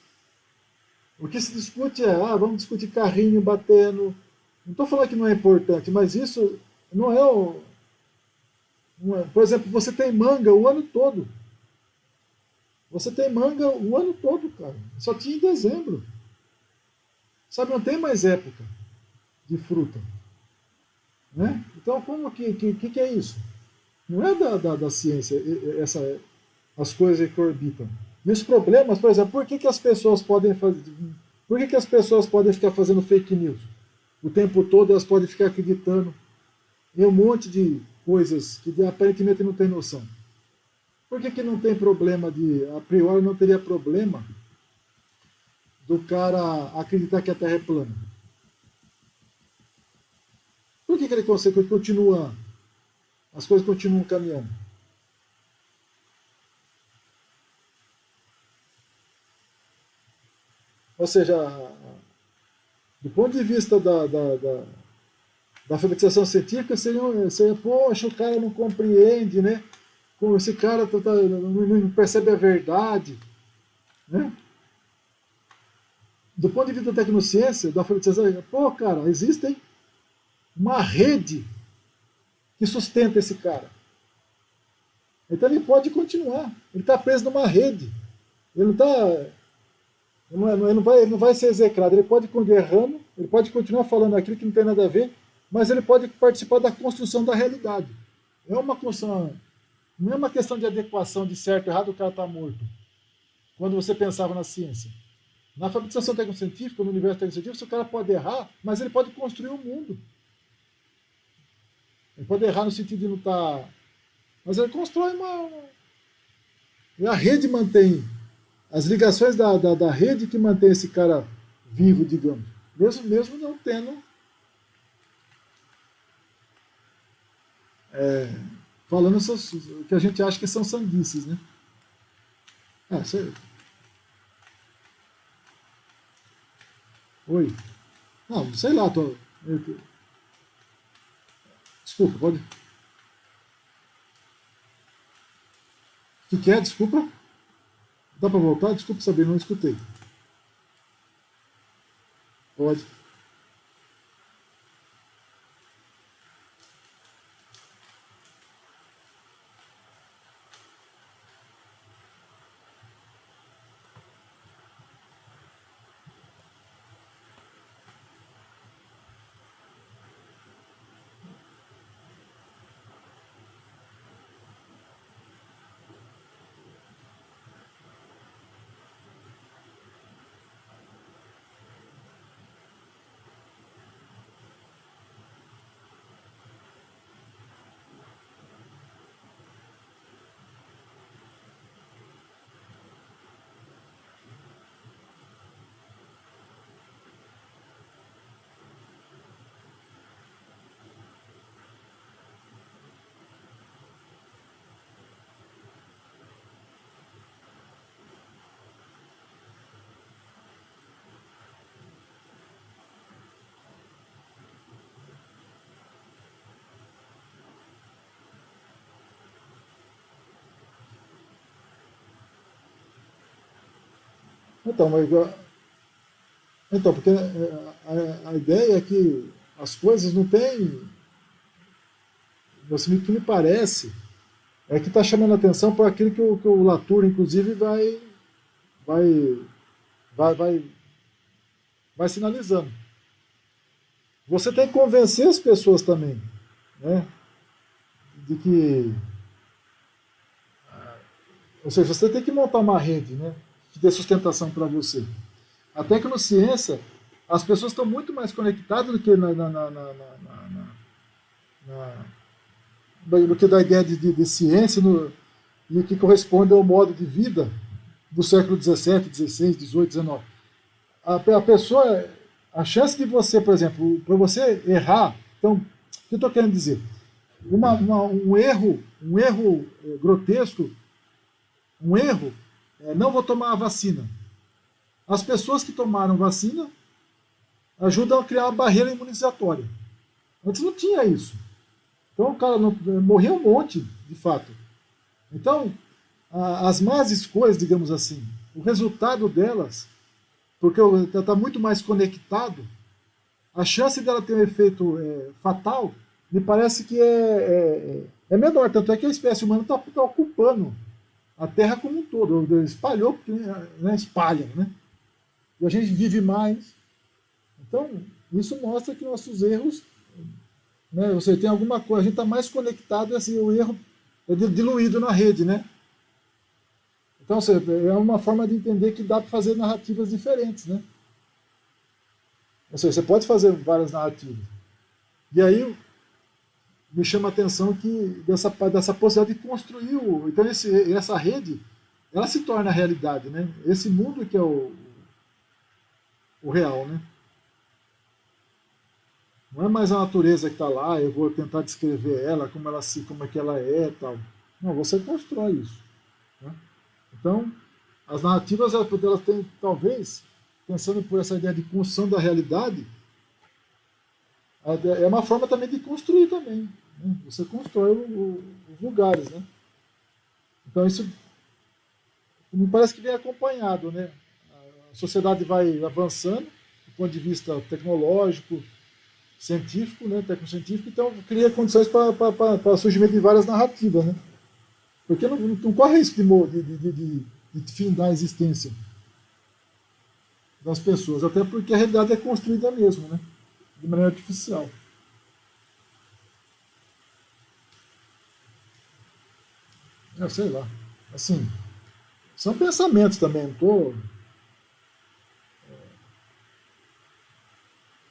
O que se discute vamos discutir carrinho batendo. Não estou falando que não é importante, mas isso não é o. Por exemplo, você tem manga o ano todo. Você tem manga o ano todo, cara. Só tinha em dezembro. Sabe, não tem mais época de fruta. Né? Então, como que é isso? Não é da ciência as coisas que orbitam. E os problemas, por exemplo, por que as pessoas podem fazer. Por que as pessoas podem ficar fazendo fake news? O tempo todo elas podem ficar acreditando em um monte de coisas que aparentemente não tem noção. Por que não tem problema a priori não teria problema do cara acreditar que a Terra é plana? Por que ele consegue continuar? As coisas continuam caminhando. Ou seja, do ponto de vista da alfabetização científica seria, poxa, o cara não compreende, né? Esse cara não percebe a verdade, né? Do ponto de vista da tecnociência, da alfabetização, pô, cara, existe uma rede que sustenta esse cara. Então ele pode continuar. Ele está preso numa rede. Ele não está. Ele não vai ser execrado. Ele pode ir errando, ele pode continuar falando aquilo que não tem nada a ver, mas ele pode participar da construção da realidade. É uma construção. Não é uma questão de adequação de certo e errado, o cara está morto. Quando você pensava na ciência. Na alfabetização tecnocientífica, no universo tecnocientífico, o cara pode errar, mas ele pode construir um mundo. Ele pode errar no sentido de não estar. Mas ele constrói uma. E a rede mantém. As ligações da rede que mantém esse cara vivo, digamos. Mesmo não tendo. Falando o que a gente acha que são sandices, né? Sei. Oi. Não, sei lá, Desculpa, pode. O que é? Desculpa? Dá para voltar? Desculpa saber, não escutei. Pode. Então, porque a ideia é que as coisas não têm. O que me parece é que está chamando a atenção para aquilo que o Latour, inclusive, vai, vai, vai, vai sinalizando. Você tem que convencer as pessoas também, né? De que. Ou seja, você tem que montar uma rede, né? Que dê sustentação para você. A tecnociência, as pessoas estão muito mais conectadas do que do que da ideia de ciência e o que corresponde ao modo de vida do século XVII, XVI, XVIII, XIX. A pessoa, a chance de você, por exemplo, para você errar, então, o que eu estou querendo dizer? Um erro grotesco, não vou tomar a vacina. As pessoas que tomaram vacina ajudam a criar uma barreira imunizatória. Antes não tinha isso. Então o cara morreu um monte, de fato. Então, as más escolhas, digamos assim, o resultado delas, porque ela está muito mais conectado, a chance dela ter um efeito fatal, me parece que é menor. Tanto é que a espécie humana está ocupando a Terra como um todo. Espalhou, porque espalha, né? E a gente vive mais. Então, isso mostra que nossos erros, né, você tem alguma coisa, a gente está mais conectado, assim, o erro é diluído na rede, né? Então, é uma forma de entender que dá para fazer narrativas diferentes, né? Ou seja, você pode fazer várias narrativas. E aí me chama a atenção que dessa possibilidade de construir então essa rede, ela se torna realidade, né? Esse mundo que é o real, né? Não é mais a natureza que está lá, eu vou tentar descrever ela, como é que ela é, tal. Não, você constrói isso, né? Então, as narrativas elas têm, talvez, pensando por essa ideia de construção da realidade, É uma forma também de construir também. Né? Você constrói os lugares, né? Então isso me parece que vem acompanhado, né? A sociedade vai avançando do ponto de vista tecnológico, científico, né? Tecnocientífico, então cria condições para o surgimento de várias narrativas, né? Porque não corre risco de findar a existência das pessoas, até porque a realidade é construída mesmo, né? De maneira artificial. Sei lá. Assim, são pensamentos também, não tô.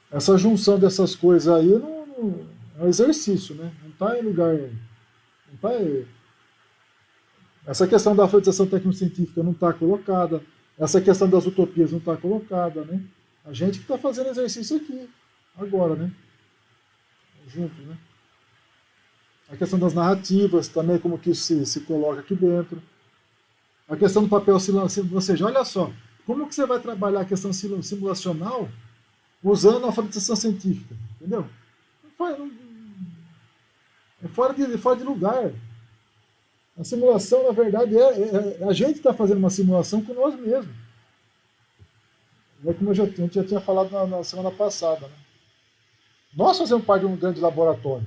Essa junção dessas coisas aí é um exercício, né? Não está em lugar. Não tá, essa questão da alfabetização técnico-científica não está colocada. Essa questão das utopias não está colocada, né? A gente que está fazendo exercício aqui, agora, né? Junto, né? A questão das narrativas, também como que isso se coloca aqui dentro. A questão do papel simulacional, ou seja, olha só, como que você vai trabalhar a questão simulacional usando a alfabetização científica, entendeu? É fora de lugar. A simulação, na verdade, a gente está fazendo uma simulação com nós mesmos. É como a gente já tinha falado na semana passada. Né? Nós fazemos parte de um grande laboratório.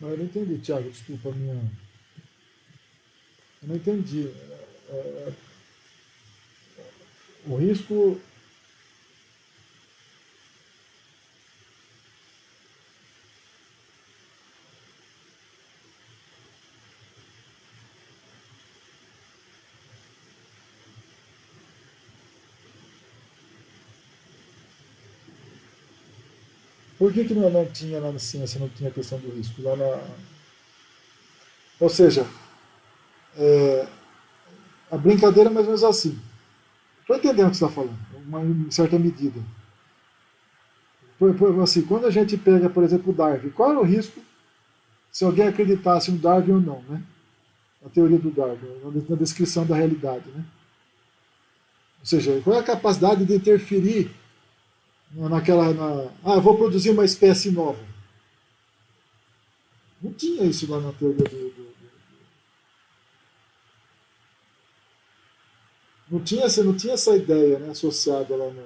Mas eu não entendi, Thiago, desculpa a minha. Eu não entendi. O risco. Por que não tinha lá na ciência, não tinha a questão do risco? Ou seja, a brincadeira é mais ou menos assim. Estou entendendo o que você está falando, em certa medida. Assim, quando a gente pega, por exemplo, o Darwin, qual era o risco se alguém acreditasse no Darwin ou não, né? A teoria do Darwin, na descrição da realidade, né? Ou seja, qual é a capacidade de interferir eu vou produzir uma espécie nova. Não tinha isso lá na teoria não tinha essa ideia, né, associada lá no.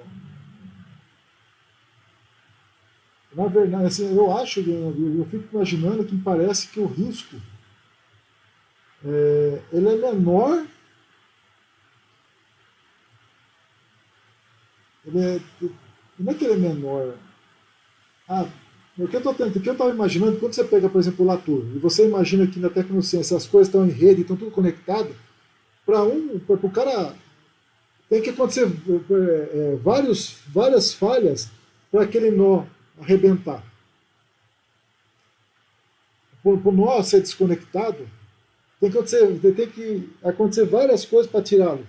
Na verdade, assim, eu acho, eu fico imaginando que parece que o risco ele é menor. Ele é, não é que ele é menor. Ah, o que eu estava imaginando, quando você pega, por exemplo, o Latour, e você imagina que na tecnociência as coisas estão em rede, estão tudo conectado, para o cara tem que acontecer várias falhas para aquele nó arrebentar. Para o nó ser desconectado, tem que acontecer várias coisas para tirá-lo,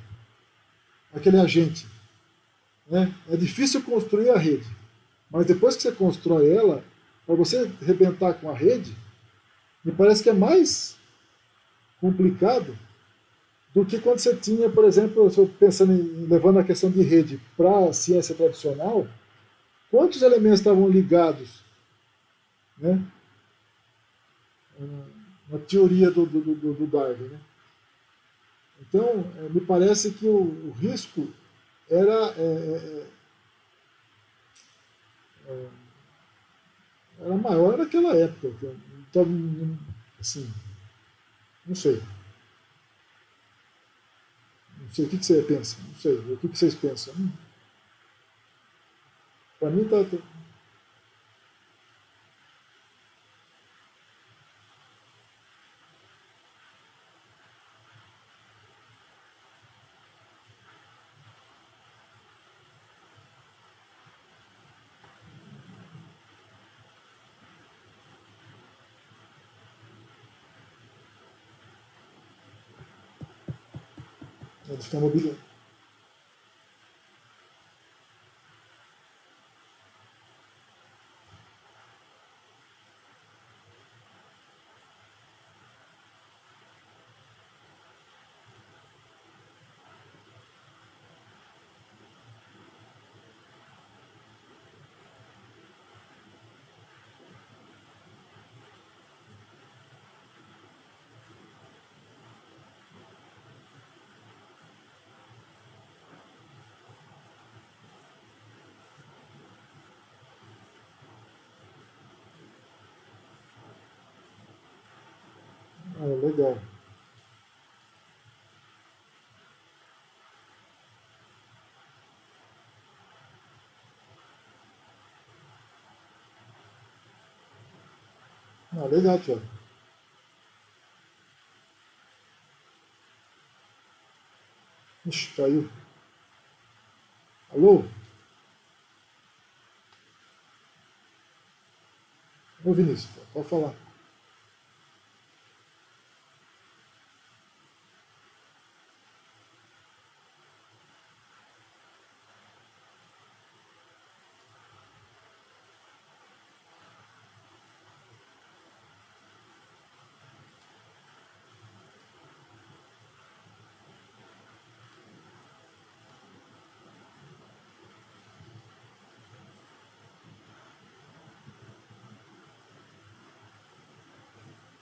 aquele agente. Né? É difícil construir a rede, mas depois que você constrói ela, para você arrebentar com a rede, me parece que é mais complicado do que quando você tinha, por exemplo, pensando em levando a questão de rede para a ciência tradicional, quantos elementos estavam ligados, né, na teoria do Darwin. Né? Então, me parece que o risco era Era maior naquela época. Então, assim, não sei. Não sei o que você pensa. Não sei. O que vocês pensam? Para mim tá. Ele fica mobília. Ah, legal. Ah, legal, Thiago. Ixi, caiu. Alô? Ô, Vinícius, pode falar.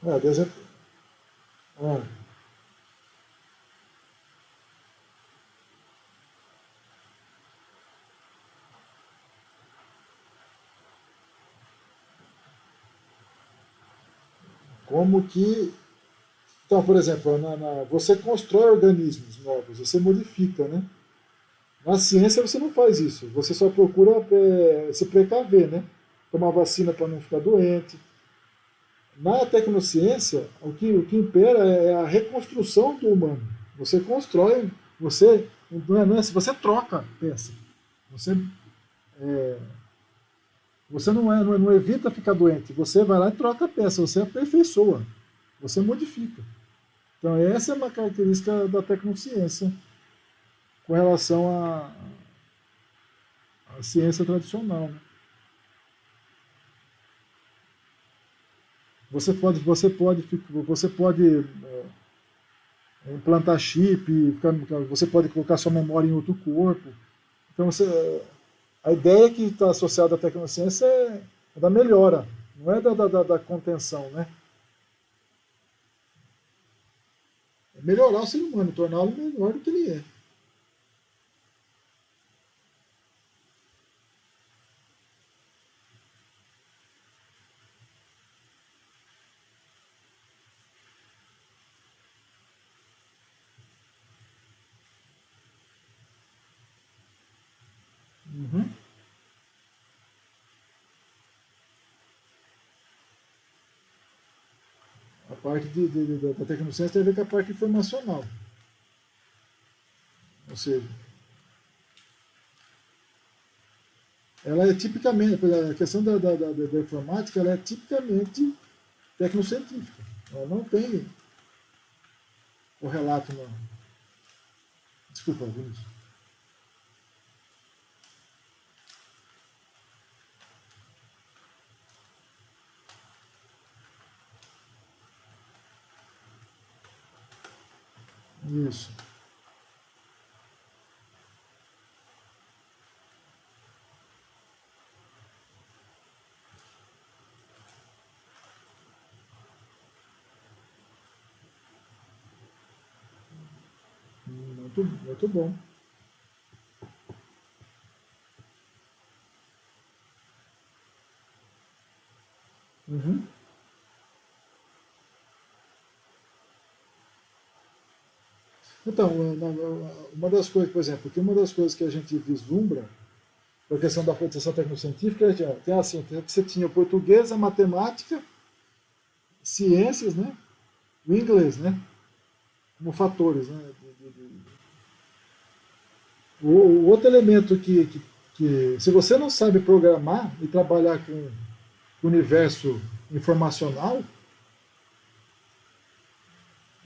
Ah, ah, como que. Então, por exemplo, você constrói organismos novos, você modifica, né? Na ciência você não faz isso, você só procura se precaver, né? Tomar vacina para não ficar doente. Na tecnociência, o que impera é a reconstrução do humano. Você constrói, você troca peça. Você, você não evita ficar doente, você vai lá e troca a peça, você aperfeiçoa, você modifica. Então essa é uma característica da tecnociência com relação à ciência tradicional. Né? Você pode implantar chip, você pode colocar sua memória em outro corpo. Então a ideia que está associada à tecnociência é da melhora, não é da contenção, né? É melhorar o ser humano, torná-lo melhor do que ele é. Uhum. A parte da tecnociência tem a ver com a parte informacional. Ou seja, ela é tipicamente, a questão da informática, ela é tipicamente tecnocientífica. Ela não tem o relato, não. Desculpa, Vinícius. Isso. Muito, muito bom. Então, uma das coisas, por exemplo, que uma das coisas que a gente vislumbra com a questão da alfabetização tecnocientífica é assim, você tinha o português, a matemática, ciências, né, e o inglês, né, como fatores, né. O outro elemento que, se você não sabe programar e trabalhar com o universo informacional,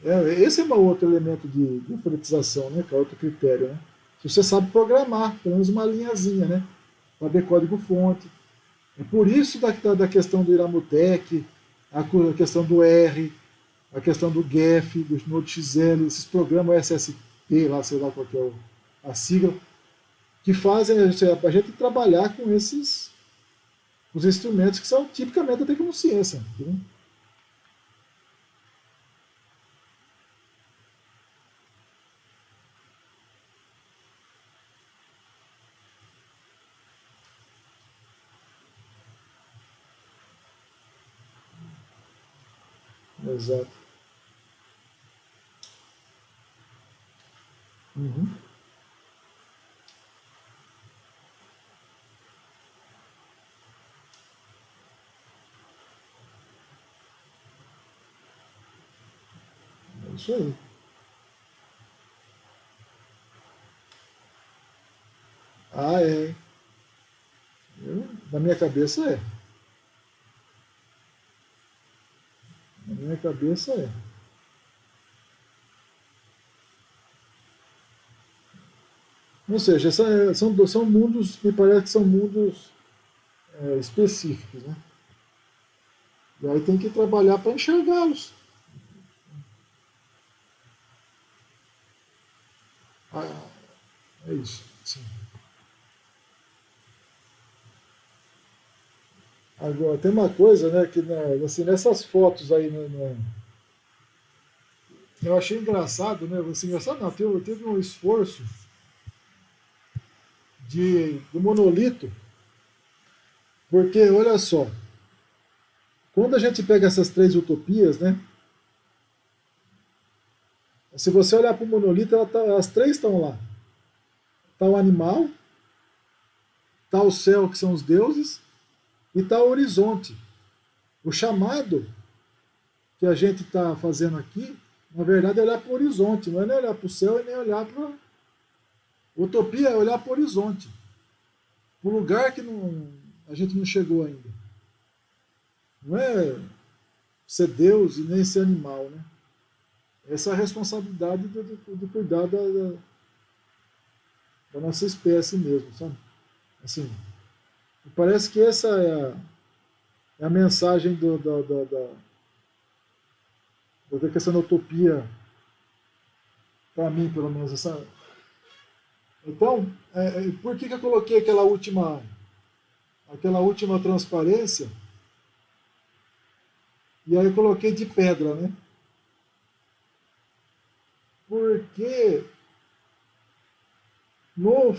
esse é um outro elemento de alfabetização, né, que é outro critério, né. Se você sabe programar, pelo menos uma linhazinha, né, saber código-fonte. É por isso da questão do Iramutec, a questão do R, a questão do GEF, do Node.xl, esses programas SSP, lá, sei lá qual que é a sigla, que fazem a gente trabalhar com esses os instrumentos que são tipicamente da tecnociência. Entendeu? Exato. Uhum. É isso aí. Ah, é. Na minha cabeça é. Na minha cabeça é. Ou seja, são mundos, me parece que são mundos específicos, né? E aí tem que trabalhar para enxergá-los. Ah, é isso. Sim. Agora, tem uma coisa, né, que assim, nessas fotos aí, eu achei engraçado, né? Assim, engraçado não, teve um esforço do monolito, porque, olha só, quando a gente pega essas três utopias, né? Se você olhar para o monolito, as três estão lá. Está o animal, está o céu, que são os deuses, e está o horizonte. O chamado que a gente está fazendo aqui, na verdade, é olhar para o horizonte, não é nem olhar para o céu e nem olhar para. Utopia é olhar para o horizonte, para um lugar que a gente não chegou ainda. Não é ser Deus e nem ser animal, né? Essa é a responsabilidade de cuidar da nossa espécie mesmo, sabe? Assim, parece que essa é a mensagem da questão da utopia, para mim, pelo menos. Então, por que eu coloquei aquela última transparência? E aí eu coloquei de pedra, né? Porque no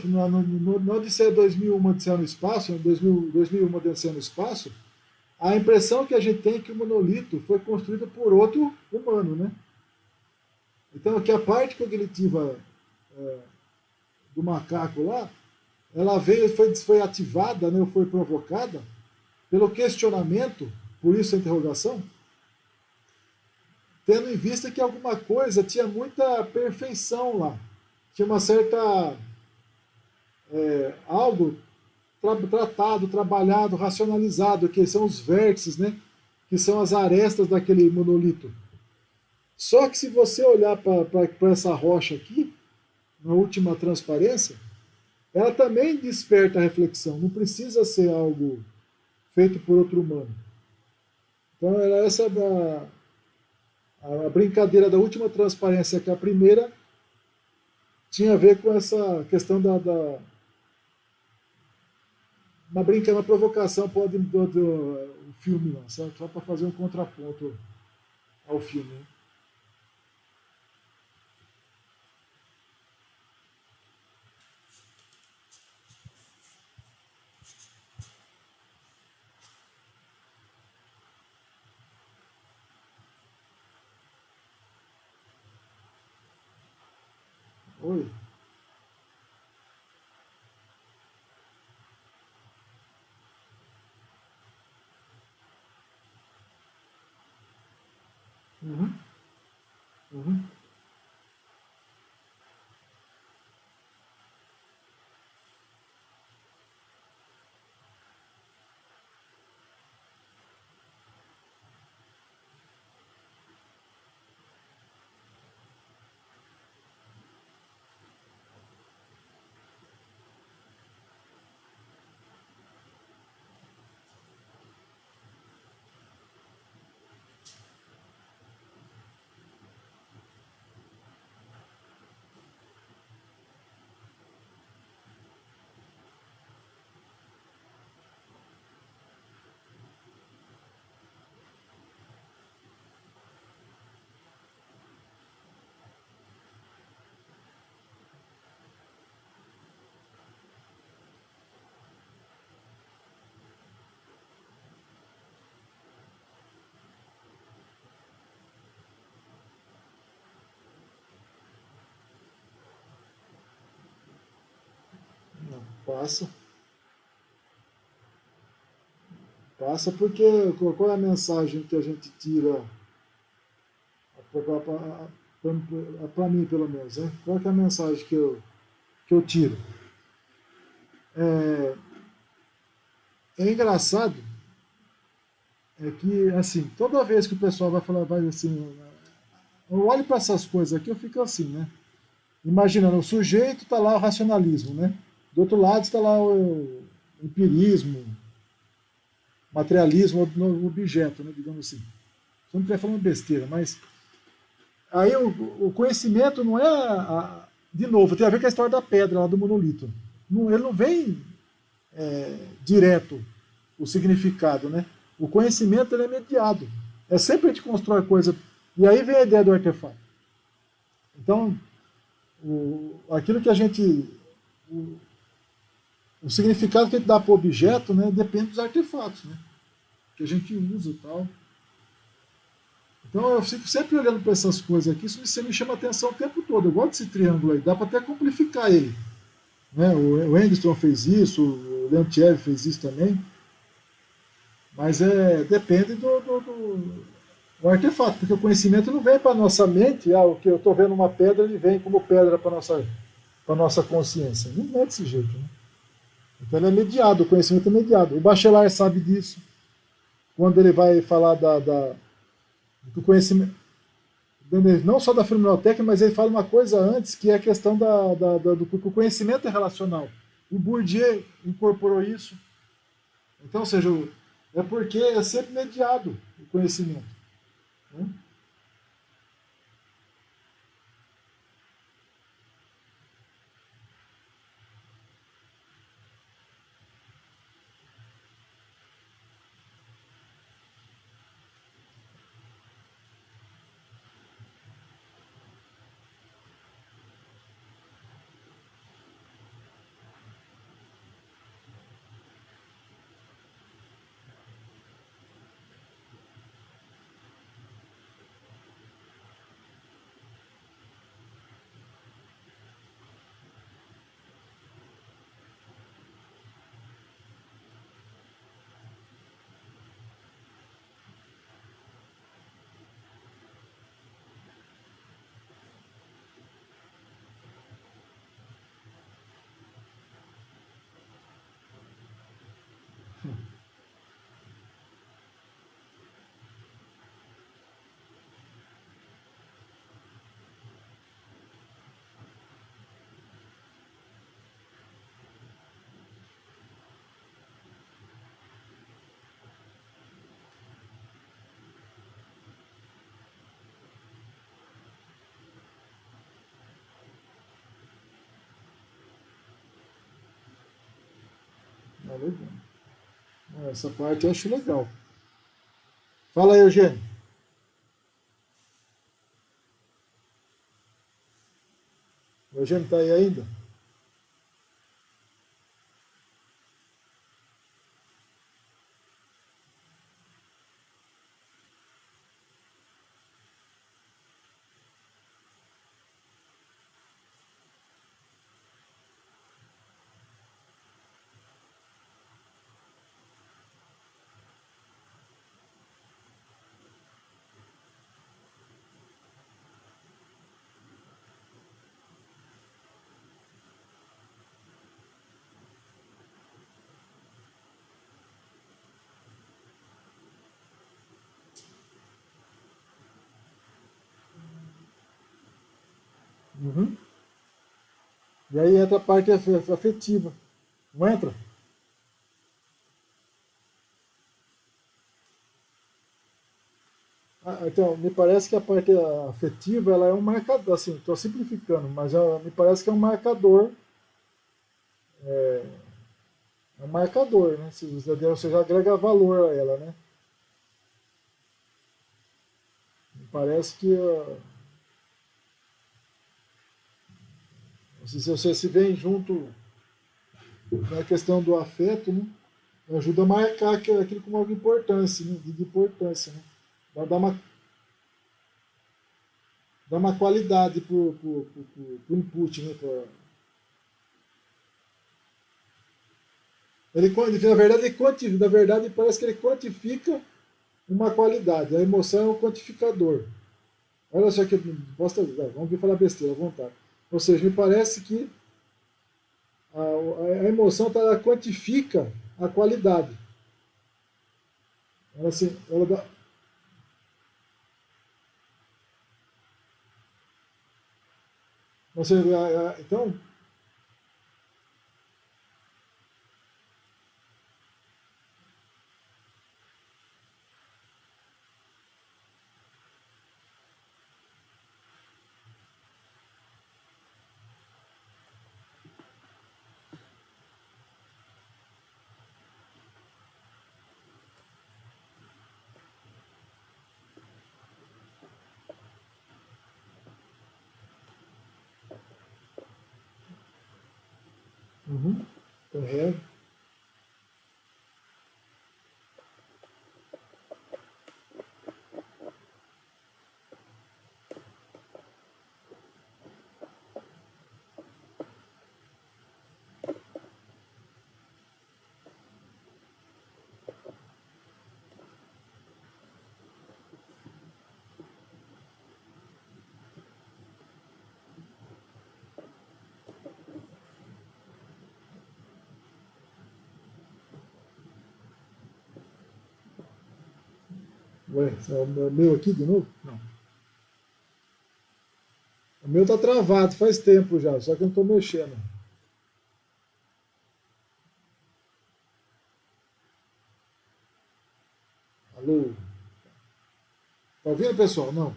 Odisseia 2001, Odisseia no Espaço, 2001, Odisseia no Espaço, a impressão que a gente tem é que o monolito foi construído por outro humano, né? Então, que a parte cognitiva é, do macaco lá, ela veio, foi ativada, né, foi provocada pelo questionamento, por isso a interrogação, tendo em vista que alguma coisa tinha muita perfeição lá. Tinha uma certa. Algo tratado, trabalhado, racionalizado, que são os vértices, né? Que são as arestas daquele monolito. Só que se você olhar para essa rocha aqui, na última transparência, ela também desperta a reflexão. Não precisa ser algo feito por outro humano. Então, era essa a brincadeira da última transparência, que a primeira tinha a ver com essa questão uma provocação pode do filme, não, certo? Só para fazer um contraponto ao filme. Né? Uhum, uhum. Não, passa. Passa porque qual é a mensagem que a gente tira para mim, pelo menos, né? Qual é a mensagem que eu tiro? É, é engraçado é que, assim, toda vez que o pessoal vai falar, vai assim, eu olho para essas coisas aqui, eu fico assim, né? Imaginando, o sujeito está lá o racionalismo, né? Do outro lado está lá o empirismo, materialismo no objeto, né? Digamos assim. Se não estiver falando besteira, mas aí o conhecimento não é, de novo, tem a ver com a história da pedra lá do monolito. Não, ele não vem direto o significado, né? O conhecimento ele é mediado. É sempre a gente constrói coisa. E aí vem a ideia do artefato. Então, aquilo que a gente. O, o significado que a gente dá para o objeto, né, depende dos artefatos, né? Que a gente usa e tal. Então eu fico sempre olhando para essas coisas aqui, isso me chama atenção o tempo todo. Eu gosto desse triângulo aí, dá para até complificar ele. Né? O Engstrom fez isso, o Leontiev fez isso também, mas depende do artefato, porque o conhecimento não vem para a nossa mente, o que eu estou vendo uma pedra, ele vem como pedra para nossa consciência. Não é desse jeito. Né? Então ele é mediado, o conhecimento é mediado. O Bachelard sabe disso, quando ele vai falar do conhecimento, não só da fenomenoltécnica, mas ele fala uma coisa antes, que é a questão do que o conhecimento é relacional. O Bourdieu incorporou isso. Então, ou seja, é porque é sempre mediado o conhecimento. Né? Legal. Essa parte eu acho legal. Fala aí, Eugênio. O Eugênio está aí ainda? Uhum. E aí entra a parte afetiva. Não entra? Então, me parece que a parte afetiva ela é um marcador, assim, estou simplificando, mas me parece que é um marcador, né? Você já agrega valor a ela, né? Me parece que se você se vem junto na questão do afeto, né? Ajuda a marcar aquilo como algo importante, né? De importância, né? Dá dá uma qualidade pro input, né? Na verdade, na verdade, parece que ele quantifica uma qualidade. A emoção é um quantificador. Olha só que vamos vir falar besteira, à vontade. Ou seja, me parece que a emoção ela quantifica a qualidade. Ela, assim, ela dá, ou seja, então, uhum, é, ué, é o meu aqui de novo? Não. O meu tá travado faz tempo já, só que eu não estou mexendo. Alô? Tá ouvindo, pessoal? Não.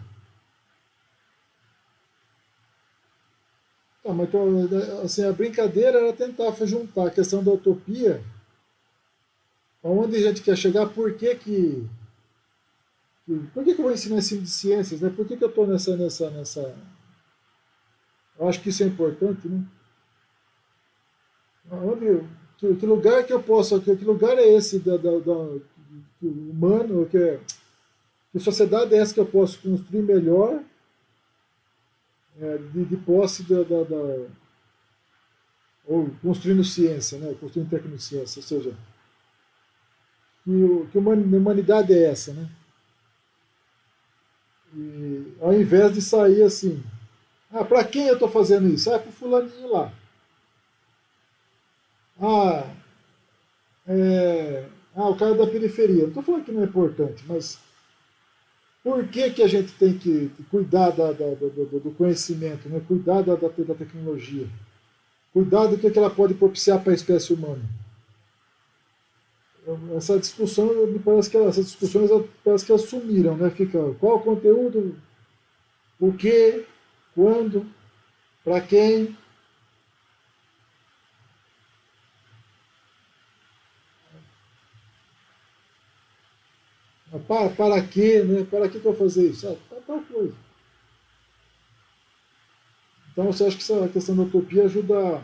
Tá, mas então, assim, a brincadeira era tentar juntar a questão da utopia, aonde a gente quer chegar, por que eu vou ensinar ensino de ciências, né? Por que eu estou nessa. Eu acho que isso é importante, né? Onde, que lugar que eu posso, que lugar é esse que humano, que sociedade é essa que eu posso construir melhor de posse ou construindo ciência, né? Construindo tecnociência, ou seja, que humanidade é essa, né? E ao invés de sair assim, para quem eu estou fazendo isso? Para o fulaninho lá. Ah, o cara da periferia. Não estou falando que não é importante, mas por que a gente tem que cuidar do conhecimento, né? Cuidar da tecnologia? Cuidar do que ela pode propiciar para a espécie humana? Essa discussão, me parece que essas discussões parece que elas sumiram, né? Fica qual o conteúdo, o que, quando, para quem. Para quê, né? Para que eu vou fazer isso? Para tal coisa. Então, você acha que essa questão da utopia ajuda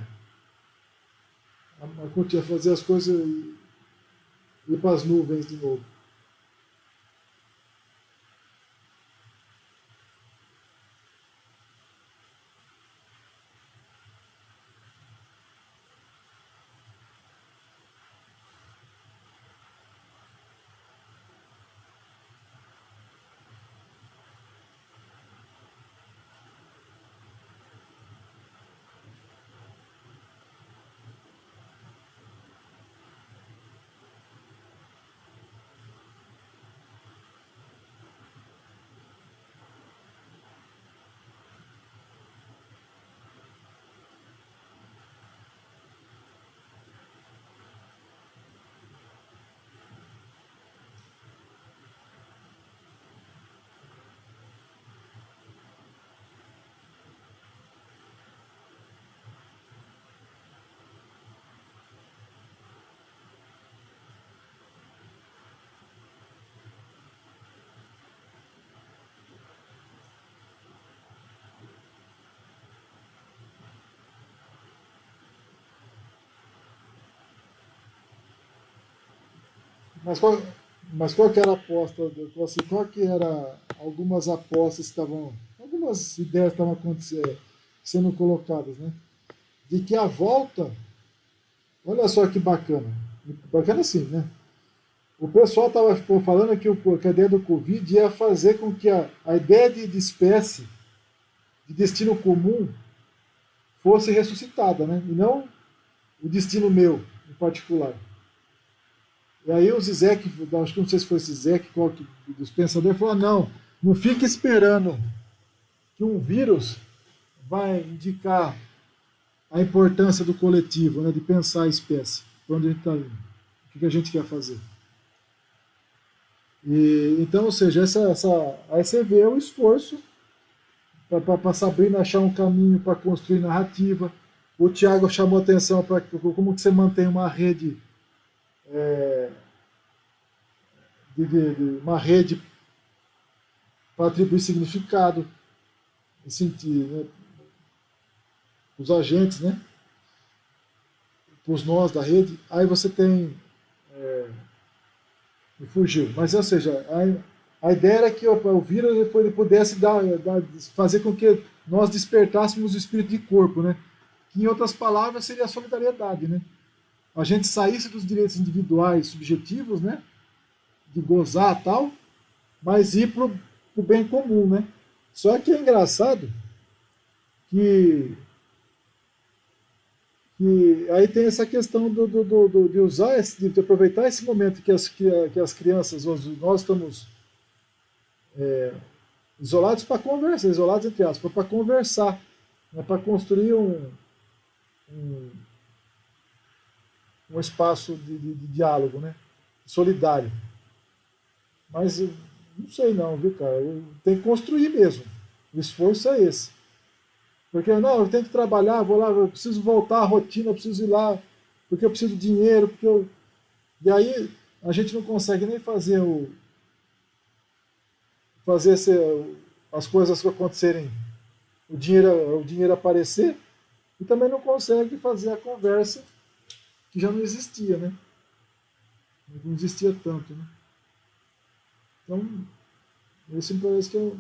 a fazer as coisas ir para as nuvens de novo? Mas qual, mas qual que era a aposta? Assim, qual que era algumas apostas que estavam, algumas ideias estavam acontecendo, sendo colocadas, né? De que a volta, olha só que bacana, bacana assim, né? O pessoal estava falando que a ideia do Covid ia fazer com que a ideia de espécie, de destino comum, fosse ressuscitada, né? E não o destino meu, em particular. E aí o Zizek, acho que não sei se foi o Zizek, qual que, dos pensadores, falou: não, não fique esperando que um vírus vai indicar a importância do coletivo, né, de pensar a espécie, para onde a gente está indo, o que a gente quer fazer. E, então, ou seja, aí você vê o esforço para Sabrina achar um caminho para construir narrativa. O Tiago chamou atenção para como que você mantém uma rede, uma rede para atribuir significado, sentir, né, os agentes, né, os nós da rede. Aí você tem, me fugiu, mas ou seja, a ideia era que o vírus ele pudesse fazer com que nós despertássemos o espírito de corpo, né? Que em outras palavras seria a solidariedade, né? A gente saísse dos direitos individuais subjetivos, né? De gozar tal, mas ir para o bem comum, né? Só que é engraçado que, que aí tem essa questão de usar, de aproveitar esse momento que as crianças, nós estamos isolados para conversar, isolados entre aspas, para conversar, né? Para construir um, um espaço de diálogo, né? Solidário. Mas não sei não, viu, cara? Tem que construir mesmo. O esforço é esse. Porque, não, eu tenho que trabalhar, vou lá, eu preciso voltar à rotina, eu preciso ir lá, porque eu preciso de dinheiro, porque eu... E aí a gente não consegue nem fazer as coisas acontecerem, o dinheiro aparecer, e também não consegue fazer a conversa que já não existia, né? Não existia tanto, né? Então, esse me parece que é o...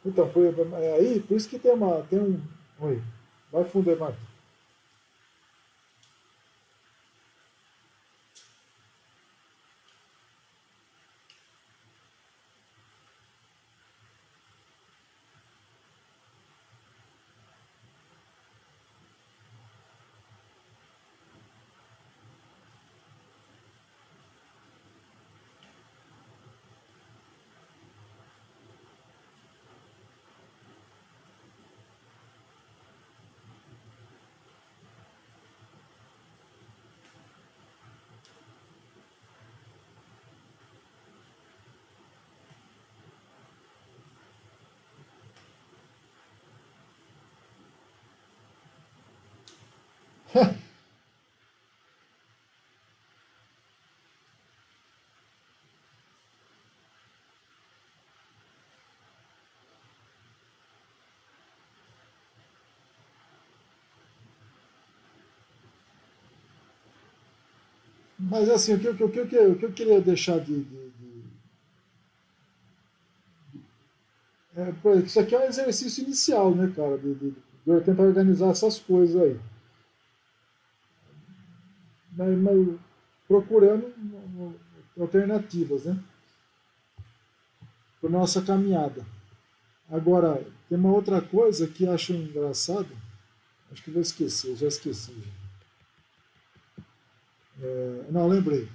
Então, aí, por isso que tem um... Oi, vai fundo aí, Marco. Mas assim, o que eu queria deixar isso aqui é um exercício inicial, né, cara? De eu tentar organizar essas coisas aí. Mas procurando alternativas, né? Para nossa caminhada. Agora, tem uma outra coisa que acho engraçado. Acho que vou esquecer, já esqueci. Não, lembrei.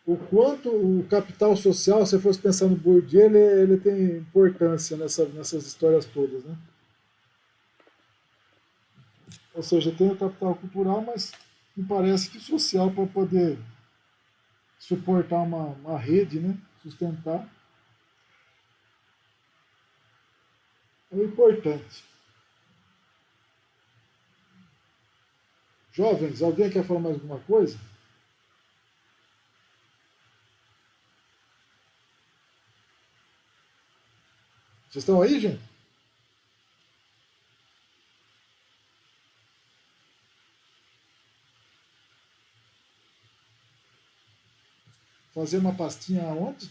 O quanto o capital social, se fosse pensar no Bourdieu, ele tem importância nessas histórias todas, né? Ou seja, tem o capital cultural, mas me parece que social para poder suportar uma rede, né? Sustentar, é importante. Jovens, alguém quer falar mais alguma coisa? Vocês estão aí, gente? Fazer uma pastinha aonde?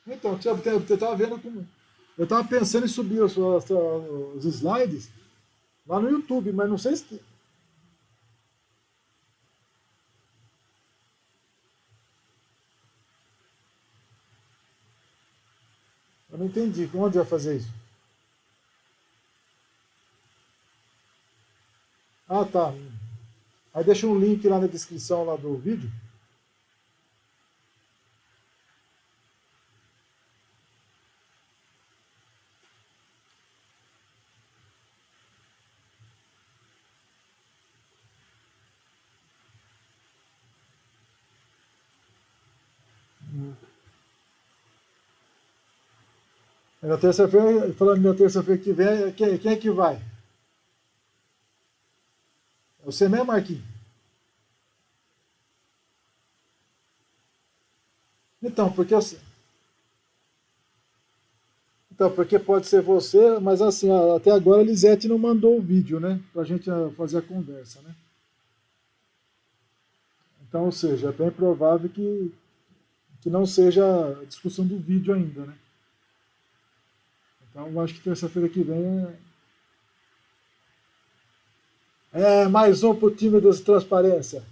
Então, eu estava vendo como. Eu estava pensando em subir os slides lá no YouTube, mas não sei se. Eu não entendi. Onde vai fazer isso? Ah, tá. Aí deixa um link lá na descrição lá do vídeo. Na terça-feira, falando na terça-feira que vem, quem é que vai? É você mesmo, Marquinhos? Então, porque assim, então, porque pode ser você, mas assim, até agora a Lisete não mandou o vídeo, né? Pra gente fazer a conversa, né? Então, ou seja, é bem provável que não seja a discussão do vídeo ainda, né? Então, eu acho que terça-feira que vem é mais um pro time das transparência.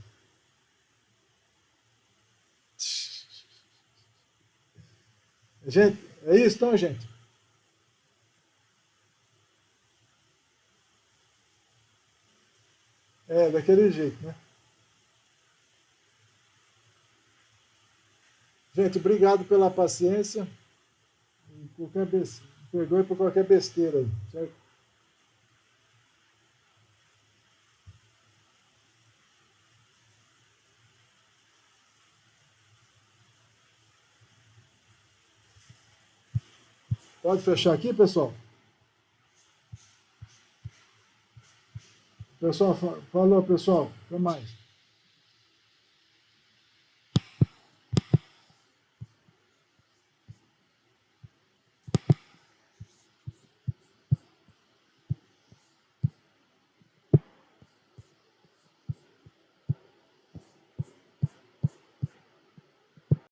Gente, é isso então, gente? É, daquele jeito, né? Gente, obrigado pela paciência. Perdoe por qualquer besteira aí, certo? Pode fechar aqui, pessoal? Pessoal, falou, pessoal. Até mais.